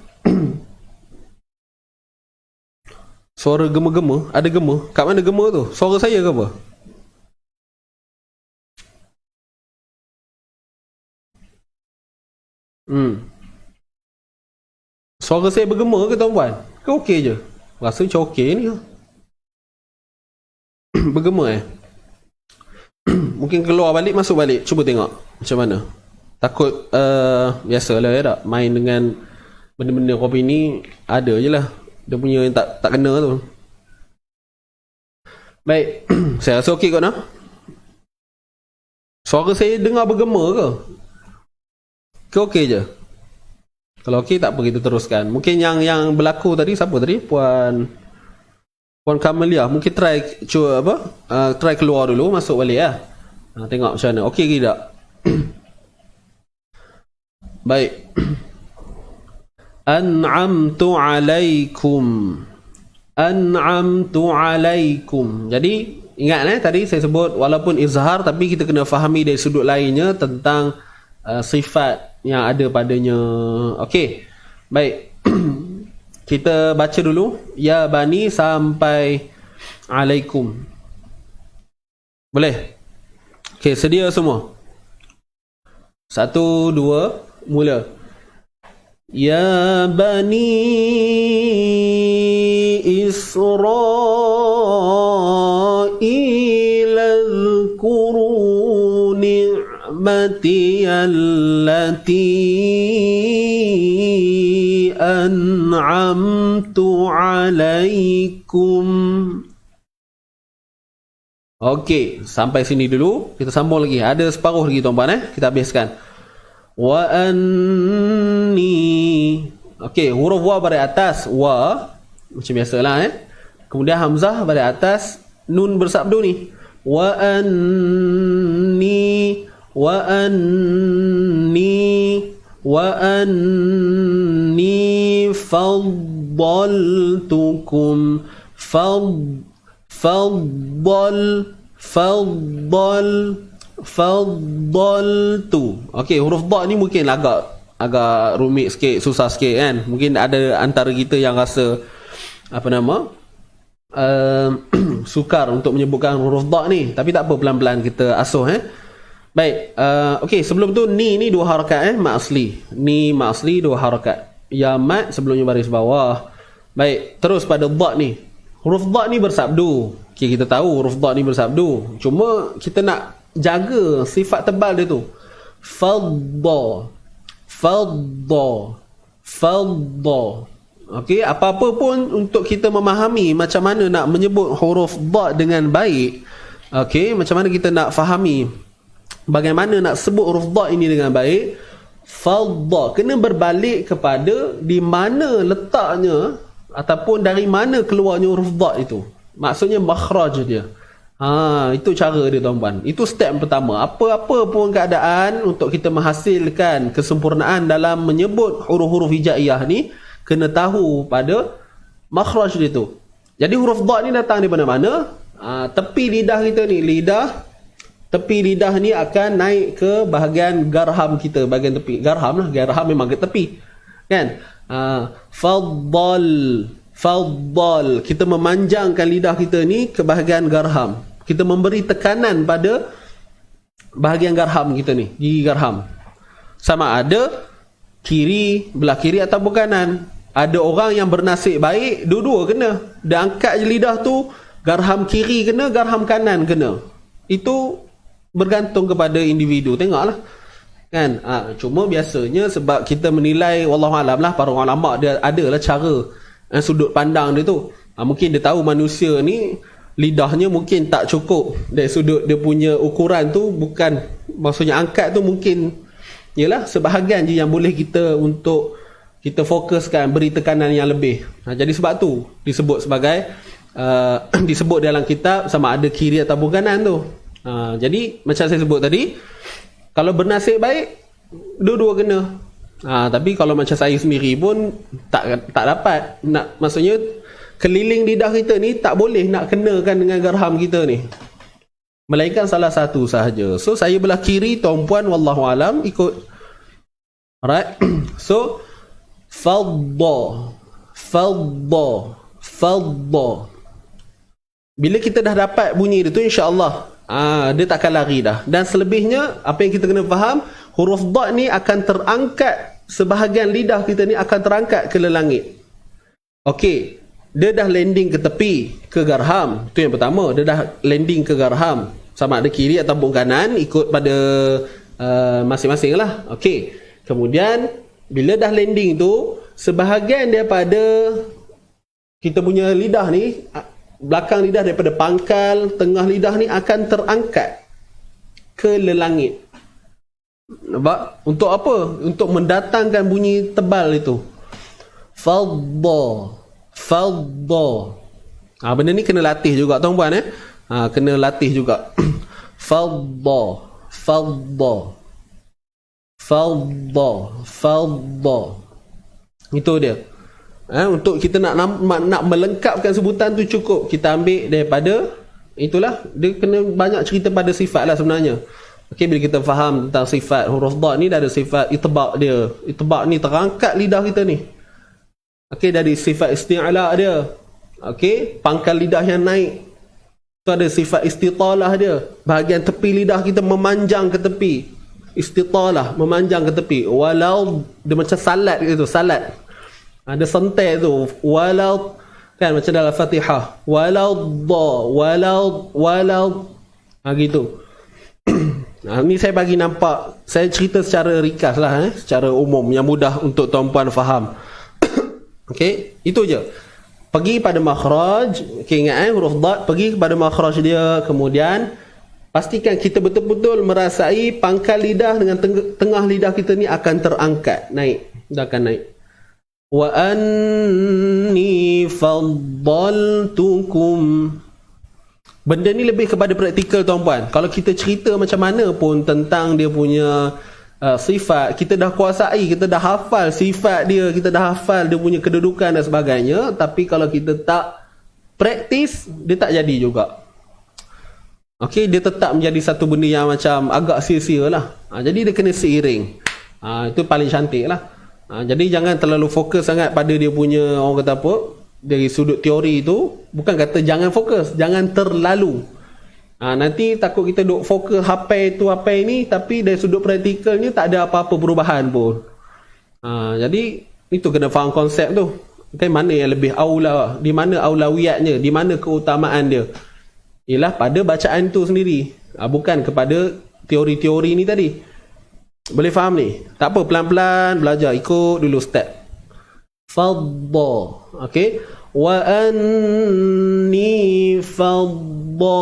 Suara gema-gema. Ada gema. Kat mana gema tu? Suara saya ke apa? Suara saya bergema ke tuan-puan? Ke okey je? Rasa macam okey ni. Bergema Mungkin keluar balik, masuk balik. Cuba tengok macam mana. Takut biasalah ya tak, main dengan benda-benda kopi ni ada je lah dia punya yang tak kena tu. Baik. Saya rasa okey kot nah. Suara saya dengar bergema ke? Ke okey je? Kalau okey tak apa, kita teruskan. Mungkin yang berlaku tadi, siapa tadi? Puan Kamelia. Mungkin try try keluar dulu, masuk balik lah. Tengok macam mana. Okey ke tak? Baik. An'amtu alaikum. An'amtu alaikum. Jadi ingat tadi saya sebut walaupun izhar, tapi kita kena fahami dari sudut lainnya tentang sifat yang ada padanya. Okey. Baik. Kita baca dulu ya bani sampai alaikum. Boleh? Okey, sedia semua? 1 2 mula. Ya bani Israil azkuru ni'mati allati an'amtu alaikum. Okey, sampai sini dulu. Kita sambung lagi. Ada separuh lagi tuan-puan kita habiskan. Wa anni. Okey, huruf wa pada atas wa macam biasalah Kemudian hamzah pada atas nun bersabdu ni. Wa anni wa anni wa anni faddaltukum faddaltu. Okey, huruf dha ni mungkin agak rumit sikit, susah sikit kan. Mungkin ada antara kita yang rasa sukar untuk menyebutkan huruf dha ni, tapi tak apa, pelan-pelan kita asuh Baik, okey, sebelum tu ni 2 harakat mat asli. Ni mat asli 2 harakat. Ya mat sebelumnya baris bawah. Baik, terus pada dha ni. Huruf dha ni bersabdu. Okey, kita tahu huruf dha ni bersabdu. Cuma kita nak jaga sifat tebal dia tu. Fadda. Okey, apa-apa pun untuk kita memahami macam mana nak menyebut huruf dha dengan baik. Okey, macam mana kita nak fahami bagaimana nak sebut huruf dha ini dengan baik. Fadda kena berbalik kepada di mana letaknya ataupun dari mana keluarnya huruf dha itu. Maksudnya makhraj dia. Itu cara dia tuan-tuan. Itu step pertama. Apa-apa pun keadaan untuk kita menghasilkan kesempurnaan dalam menyebut huruf-huruf hijaiyah ni, kena tahu pada makhraj dia tu. Jadi huruf dha ni datang daripada mana? Tepi lidah kita ni, tepi lidah ni akan naik ke bahagian garham kita, bahagian tepi. Garham memang ke tepi. Kan? Faddal. Kita memanjangkan lidah kita ni ke bahagian garham. Kita memberi tekanan pada bahagian garham kita ni, gigi garham. Sama ada belah kiri ataupun kanan. Ada orang yang bernasib baik, dua-dua kena. Dia angkat je lidah tu, garham kiri kena, garham kanan kena. Itu bergantung kepada individu. Tengoklah. Kan? Cuma biasanya sebab kita menilai, wallahualam lah, para ulama dia adalah cara sudut pandang dia tu. Mungkin dia tahu manusia ni lidahnya mungkin tak cukup dari sudut dia punya ukuran tu, bukan maksudnya angkat tu mungkin yalah sebahagian je yang boleh kita untuk kita fokuskan, beri tekanan yang lebih. Jadi sebab tu disebut sebagai disebut dalam kitab sama ada kiri ataupun kanan tu. Jadi macam saya sebut tadi, kalau bernasib baik dua-dua kena. Tapi kalau macam saya sendiri pun tak dapat nak, maksudnya keliling lidah kita ni tak boleh nak kenakan dengan garham kita ni, melainkan salah satu sahaja. So saya belah kiri tuan-puan, wallahu alam, ikut. Alright. So fadda. Bila kita dah dapat bunyi dia tu, insya-Allah dia takkan lari dah. Dan selebihnya apa yang kita kena faham, huruf dha ni akan terangkat sebahagian lidah kita ni akan terangkat ke langit. Okey, dia dah landing ke tepi, ke garham. Itu yang pertama, dia dah landing ke garham. Sama ada kiri ataupun kanan, ikut pada masing-masing lah. Okey, kemudian bila dah landing tu, sebahagian daripada kita punya lidah ni, belakang lidah daripada pangkal, tengah lidah ni akan terangkat ke langit. Nampak? Untuk apa? Untuk mendatangkan bunyi tebal itu. Fadda. Benda ni kena latih juga tuan-puan kena latih juga. Fadda. Itu dia. Untuk kita nak melengkapkan sebutan tu cukup kita ambil daripada, itulah, dia kena banyak cerita pada sifat lah sebenarnya. Okey, bila kita faham tentang sifat huruf dha ni, dah ada sifat itbaq dia. Itbaq ni terangkat lidah kita ni. Okey, dari sifat isti'la dia. Okey, pangkal lidah yang naik. Tu ada sifat istitalah dia. Bahagian tepi lidah kita memanjang ke tepi. Istitalah, memanjang ke tepi. Walau, dia macam salat gitu, salat. Ada sentai tu. Walau, kan macam dalam Fatihah. Walau gitu. Ni saya bagi nampak, saya cerita secara ringkas lah, secara umum yang mudah untuk tuan-puan faham. Okey, itu je. Pergi pada makhraj, okay, ingat huruf dad, pergi kepada makhraj dia, kemudian pastikan kita betul-betul merasai pangkal lidah dengan tengah lidah kita ni akan terangkat, naik, dah akan naik. Wa anni faddaltukum. Benda ni lebih kepada praktikal tuan-puan. Kalau kita cerita macam mana pun tentang dia punya sifat, kita dah kuasai, kita dah hafal sifat dia, kita dah hafal dia punya kedudukan dan sebagainya, tapi kalau kita tak praktis, dia tak jadi juga. Okey, dia tetap menjadi satu benda yang macam agak sia-sia lah. Jadi dia kena seiring. Itu paling cantik lah. Jadi jangan terlalu fokus sangat pada dia punya, orang kata apa, dari sudut teori tu. Bukan kata jangan fokus, jangan terlalu. Nanti takut kita duk fokus hafal tu hafal ni, tapi dari sudut praktikalnya tak ada apa-apa perubahan pun. Jadi itu kena faham konsep tu. Okay, mana yang lebih aula, di mana aulawiyatnya, di mana keutamaan dia. Ialah pada bacaan tu sendiri, bukan kepada teori-teori ni tadi. Boleh faham ni? Tak apa, pelan-pelan belajar, ikut dulu step. Fadda. Okey. Wa anni fadda.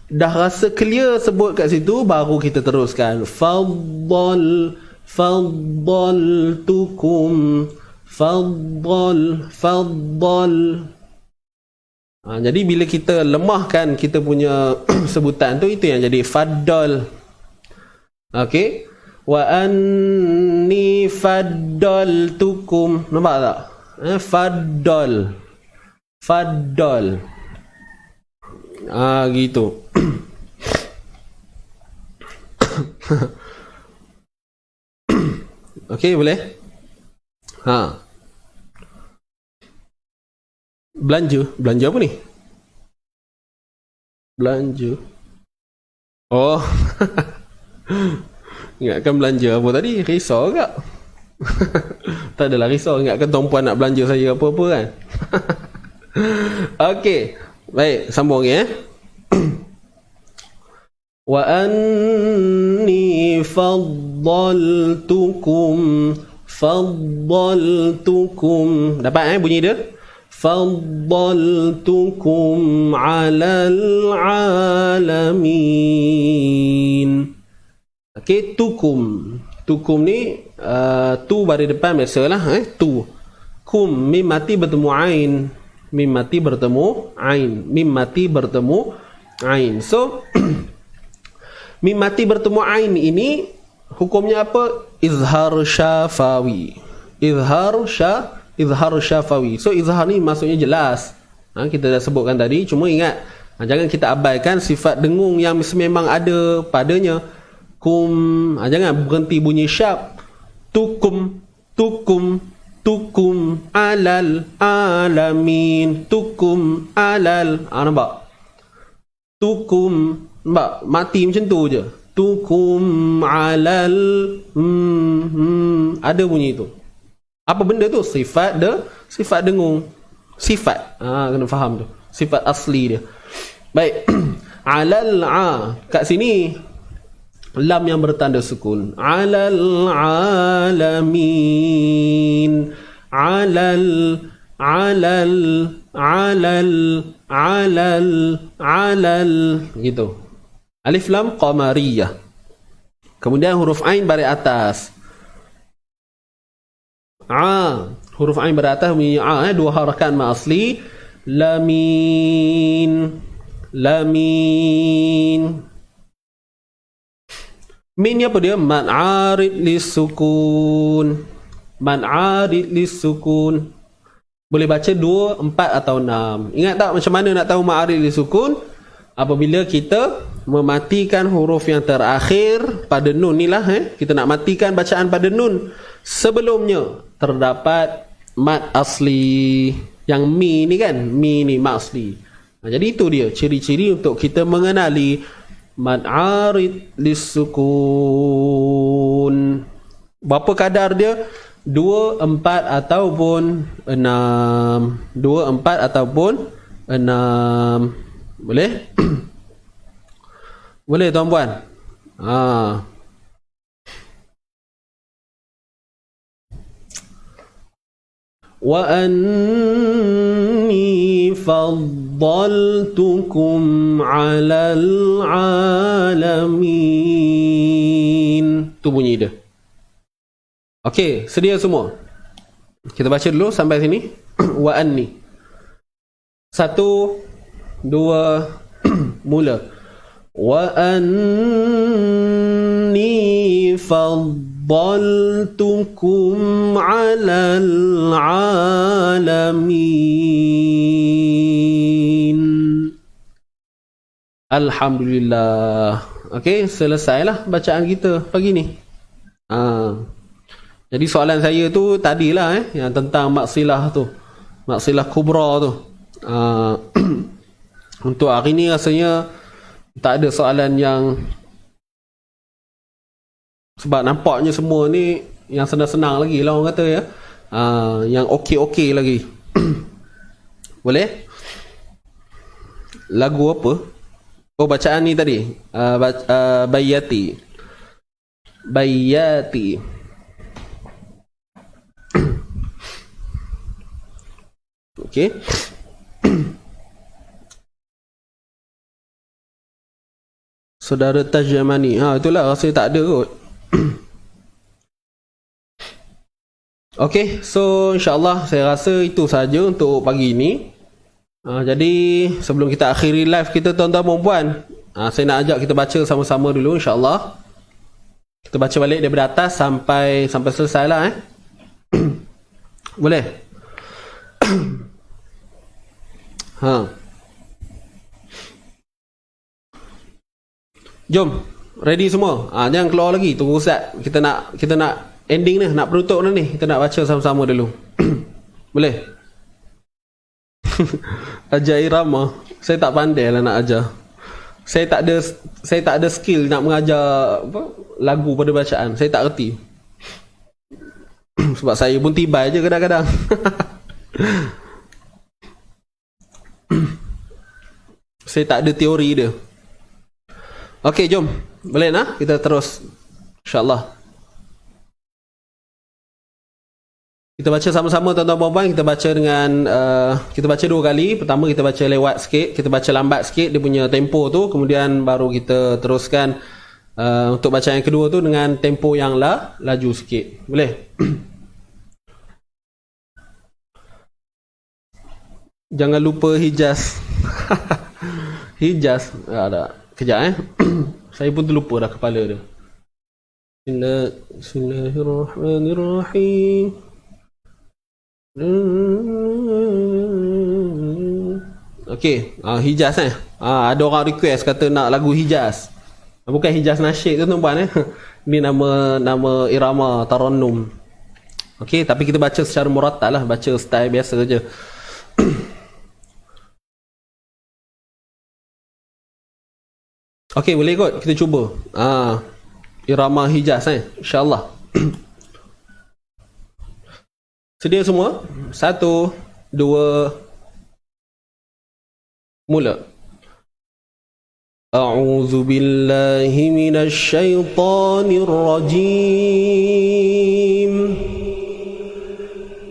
Dah rasa clear sebut kat situ, baru kita teruskan. Faddaltukum. Faddal. Jadi bila kita lemahkan kita punya sebutan tu, itu yang jadi faddal. Okey. Wa anni faddaltukum. Nampak tak? Faddal. Gitu. Okey, boleh? Belanja apa ni? Belanja. Oh. Ingatkan belanja apa tadi? Risau ke? Tak adalah risau. Ingatkan tuan-puan nak belanja saya apa-apa kan? Okey. Baik, sambung ya. Wa anni faddaltukum. Dapat bunyi dia? Faddaltukum 'alal 'alamin. Okey, tukum ni tu baris depan biasalah, tu. Kum, mim mati bertemu ain. Mim mati bertemu ain. So mim mati bertemu ain ini hukumnya apa? Izhar syafawi. Izhar syafawi. So izhar ni maksudnya jelas. Kita dah sebutkan tadi, cuma ingat jangan kita abaikan sifat dengung yang memang ada padanya. Kum, jangan berhenti bunyi syab. Tukum alal alamin. Tukum alal. Nampak? Tukum, nampak? Mati macam tu je. tukum alal ada bunyi tu. Apa benda tu? Sifat dengung. Sifat. Kena faham tu. Sifat asli dia. Baik. Alal kat sini lam yang bertanda sukun. Alal alamin. Alal gitu. Alif lam qamariyah. Kemudian huruf ain baris atas. Huruf ain baris atas bunyi dua harakat mad asli. Lamin. Min ni apa dia? Mad arid lisukun. Boleh baca 2, 4 atau 6. Ingat tak macam mana nak tahu mad arid lisukun? Apabila kita mematikan huruf yang terakhir pada nun ni lah, kita nak matikan bacaan pada nun. Sebelumnya terdapat mad asli. Yang mi ni kan, mi ni mad asli. Jadi itu dia ciri-ciri untuk kita mengenali mad arid lisukun. Berapa kadar dia? 2, 4 ataupun 6. 2, 4 ataupun 6. Boleh? Boleh tuan-puan? Wa anni faddaltukum 'alal 'alamin. Tu bunyi dia. Okey, sedia semua? Kita baca dulu sampai sini. Wa anni. 1, 2, mula. Wa anni faddaltukum 'alal 'alamin. Alhamdulillah. Okey, selesailah bacaan kita pagi ni. Jadi soalan saya tu tadilah yang tentang maksilah tu. Maksilah kubra tu. Untuk hari ni rasanya tak ada soalan yang, sebab nampaknya semua ni yang senang-senang lagi lah orang kata ya. Yang okey-okey lagi. Boleh? Lagu apa? Oh, bacaan ni tadi. Bayati. Okey. Saudara Tajamani. Itulah rasa tak ada kot. Okey, so insyaAllah saya rasa itu saja untuk pagi ini. Jadi sebelum kita akhiri live kita tuan-tuan dan puan, saya nak ajak kita baca sama-sama dulu insyaAllah. Kita baca balik daripada atas sampai selesai lah Boleh? Jom, ready semua. Jangan keluar lagi, tunggu Ustaz. Kita nak ending ni, nak penutup ni. Kita nak baca sama-sama dulu. Boleh? Ajar irama. Saya tak pandai lah nak ajar. Saya tak ada skill nak mengajar lagu pada bacaan. Saya tak reti. Sebab saya pun tibai je kadang-kadang. Saya tak ada teori dia. Okey, jom. Boleh nak? Kita terus. InsyaAllah. Kita baca sama-sama tuan-tuan dan puan. Kita baca dengan kita baca 2 kali. Pertama kita baca lewat sikit, kita baca lambat sikit dia punya tempo tu, kemudian baru kita teruskan untuk bacaan yang kedua tu dengan tempo yang laju sikit. Boleh? Jangan lupa Hijaz. Hijaz. Ada. Kejap saya pun terlupa dah kepala dia. Bismillahirrahmanirrahim. Okey, Hijaz ada orang request kata nak lagu Hijaz. Bukan Hijaz nasyid tu tuan-tuan Ini nama irama tarannum. Okey, tapi kita baca secara murattal lah, baca style biasa saja. Okey, boleh kot kita cuba. Irama Hijaz insya-Allah. Sedia semua? 1 2 mula. A'udzu billahi minasy syaithanir rajim.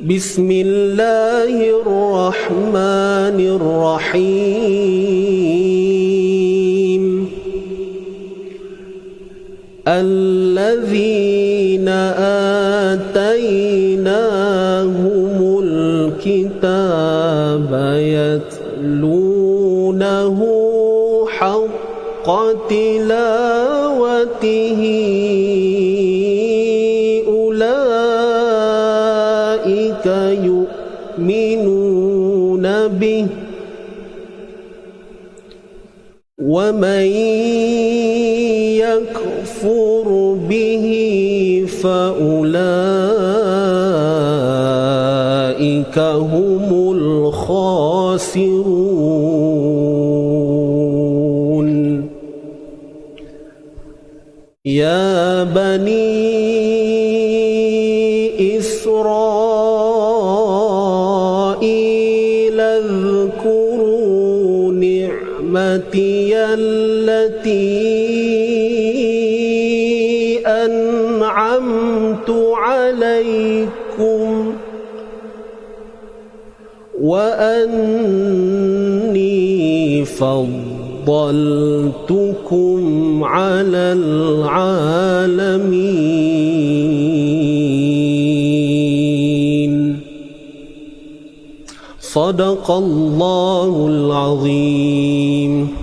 Bismillahirrahmanirrahim. Alladzina atainahumul kitaba yatlunahu haqqa tilawatihi ulaika yu'minuna bih wa man yakfur bihi faulaika humul khasirun. Ya bani Israil adhkuru ni'mati allati an'amtu alaikum wa anni faddaltukum 'alal 'alamin. Sadaqallahul azim.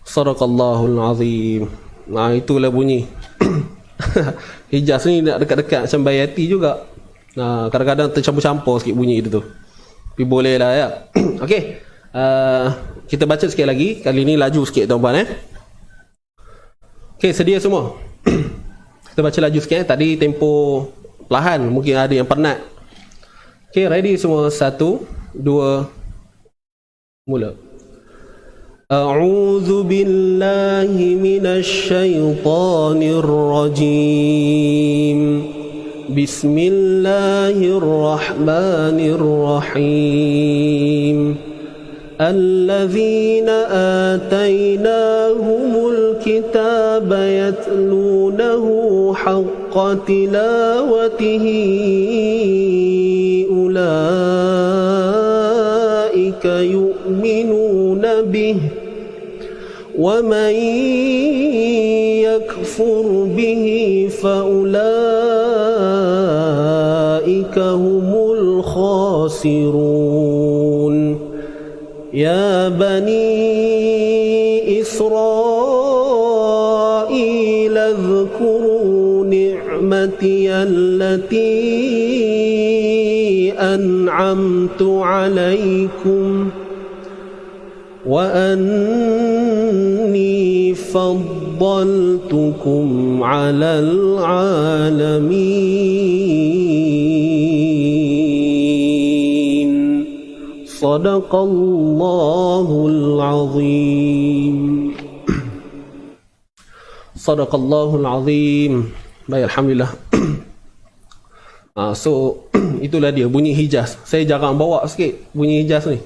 Sadaqallahul azim. Nah, itulah bunyi. Hijaz ni nak dekat-dekat macam Bayati juga. Kadang-kadang tercampur-campur sikit bunyi itu tu. Tapi boleh lah ya. Okey. Kita baca sikit lagi. Kali ni laju sikit tuan-tuan Okey, sedia semua? Kita baca laju sikit Tadi tempo perlahan, mungkin ada yang penat. Okey, ready semua? 1 2 mula. A'udzu billahi minasy syaithanir rajim. Bismillahirrahmanirrahim. Alladzina atainahumul kitaba yatlunahu haqqa tilawatihi ulaika yu'minuna bih وَمَنْ يَكْفُرْ بِهِ فَأُولَئِكَ هُمُ الْخَاسِرُونَ يَا بَنِي إِسْرَائِيلَ اذْكُرُوا نِعْمَتِيَ الَّتِي أَنْعَمْتُ عَلَيْكُمْ وَأَنِّي فَضَّلْتُكُمْ عَلَى الْعَالَمِينَ صَدَقَ اللَّهُ الْعَظِيمُ. صَدَقَ اللَّهُ الْعَظِيمُ. Baik, alhamdulillah. So itulah dia bunyi Hijaz. Saya jarang bawa sikit bunyi Hijaz ni.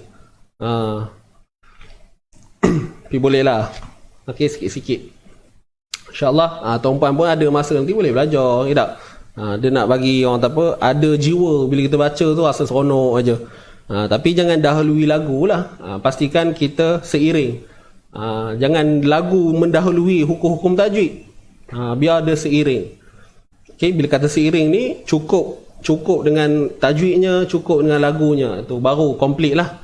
Tapi bolehlah. Okey, sikit-sikit. InsyaAllah tuan-puan pun ada masa nanti boleh belajar, tak? Dia nak bagi orang ada jiwa bila kita baca tu rasa seronok aja. Tapi jangan dahului lagu lah. Pastikan kita seiring. Jangan lagu mendahului hukum-hukum tajwid. Biar ada seiring. Okey, bila kata seiring ni cukup dengan tajwidnya, cukup dengan lagunya, tu baru komplit lah.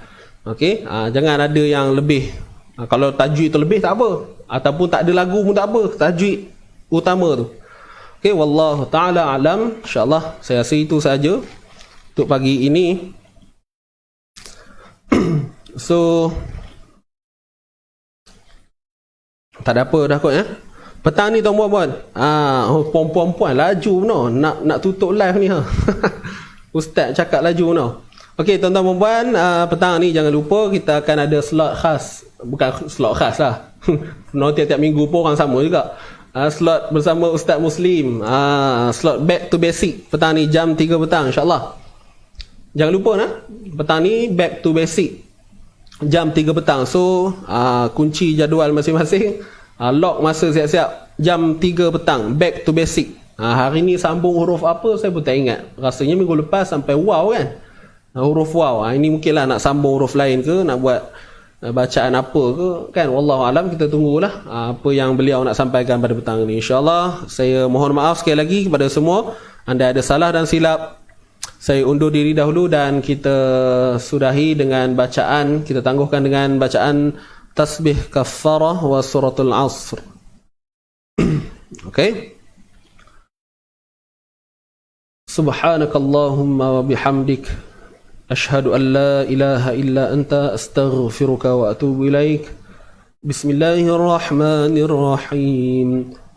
Okey, jangan ada yang lebih. Kalau tajwid tu lebih tak apa, ataupun tak ada lagu pun tak apa, tajwid utama tu. Okey, wallahu taala alam. InsyaAllah saya rasa itu saja untuk pagi ini. So tak ada apa dah kot ya. Petang ni tuan-puan, puan-puan laju no nak tutup live ni ha. Ustaz cakap laju no. Okey, tuan-tuan dan puan, petang ni jangan lupa kita akan ada slot khas. Bukan slot khas lah. Tiap-tiap minggu pun orang sama juga. Slot bersama Ustaz Muslim. Slot back to basic. Petang ni jam 3 petang insya-Allah. Jangan lupa petang ni back to basic. Jam 3 petang. So, kunci jadual masing-masing. Lock masa siap-siap. Jam 3 petang. Back to basic. Hari ni sambung huruf apa saya pun tak ingat. Rasanya minggu lepas sampai waw kan. Huruf waw. Ini mungkinlah nak sambung huruf lain ke, nak buat bacaan apa ke kan, wallahu alam. Kita tunggulah apa yang beliau nak sampaikan pada petang ini insyaallah. Saya mohon maaf sekali lagi kepada semua. Anda ada salah dan silap, saya undur diri dahulu dan kita sudahi dengan bacaan, kita tangguhkan dengan bacaan tasbih kafarah wa suratul asr. Okey. Subhanakallahumma wa bihamdik, أشهد أن لا إله إلا أنت أستغفرك وأتوب إليك. بسم الله الرحمن الرحيم.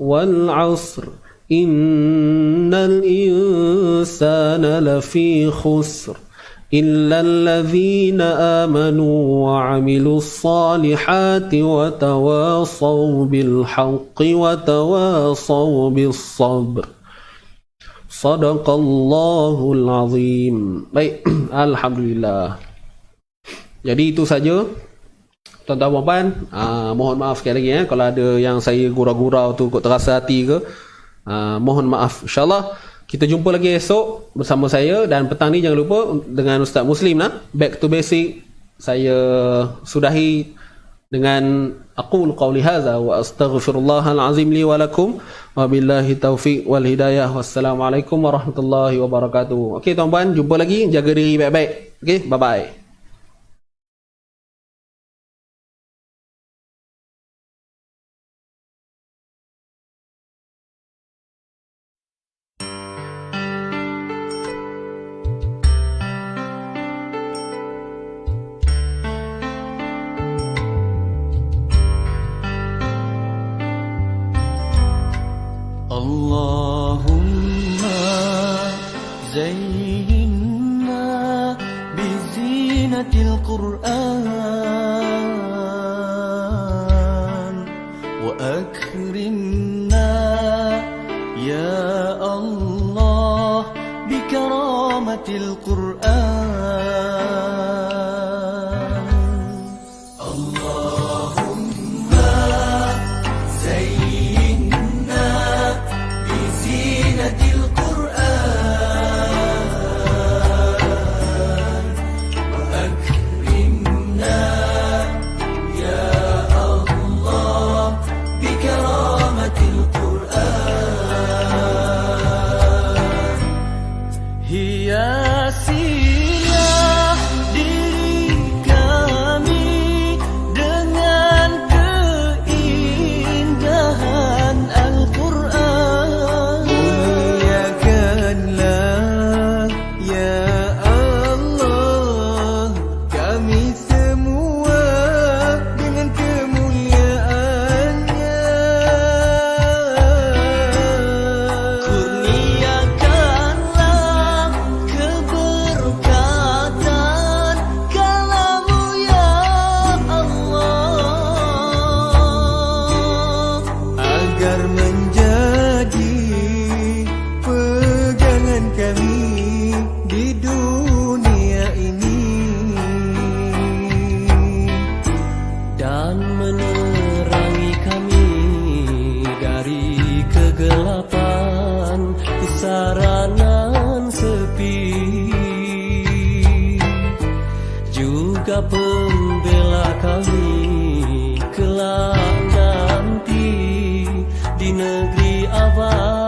والعصر إن الإنسان لفي خسر إلا الذين آمنوا وعملوا الصالحات وتواصوا بالحق وتواصوا بالصبر. Sadaqallahul azim. Baik, alhamdulillah. Jadi itu saja tuan-tuan dan puan. Mohon maaf sekali lagi kalau ada yang saya gurau-gurau tu kok terasa hati ke. Mohon maaf. InsyaAllah kita jumpa lagi esok bersama saya, dan petang ni jangan lupa dengan Ustaz Muslim back to basic. Saya sudahi dengan aqul qawli hadza wa astaghfirullahal azim li wa lakum wa billahi taufiq wal hidayah. Wassalamualaikum warahmatullahi wabarakatuh. Okey tuan-puan, jumpa lagi, jaga diri baik-baik. Okey, bye bye. Allahumma zayyinna bizinatil Qur'an wa akrimna ya Allah bikaramatil Qur'an. Allahumma zayyinna bizinatil Qur'an wa akrimna ya Allah bikaramatil Qur'an. Hiasilah diri kami dengan keindahan Al-Quran. Muliakanlah ya Allah kami semua dengan kemuliaannya. Kurniakanlah keberkatan kalamu ya Allah, Agar menjadi pegangan kami di dunia ini, dan menerangi kami dari kegelapan kesaranan sepi, juga pembela kami kelak nanti di negeri abadi.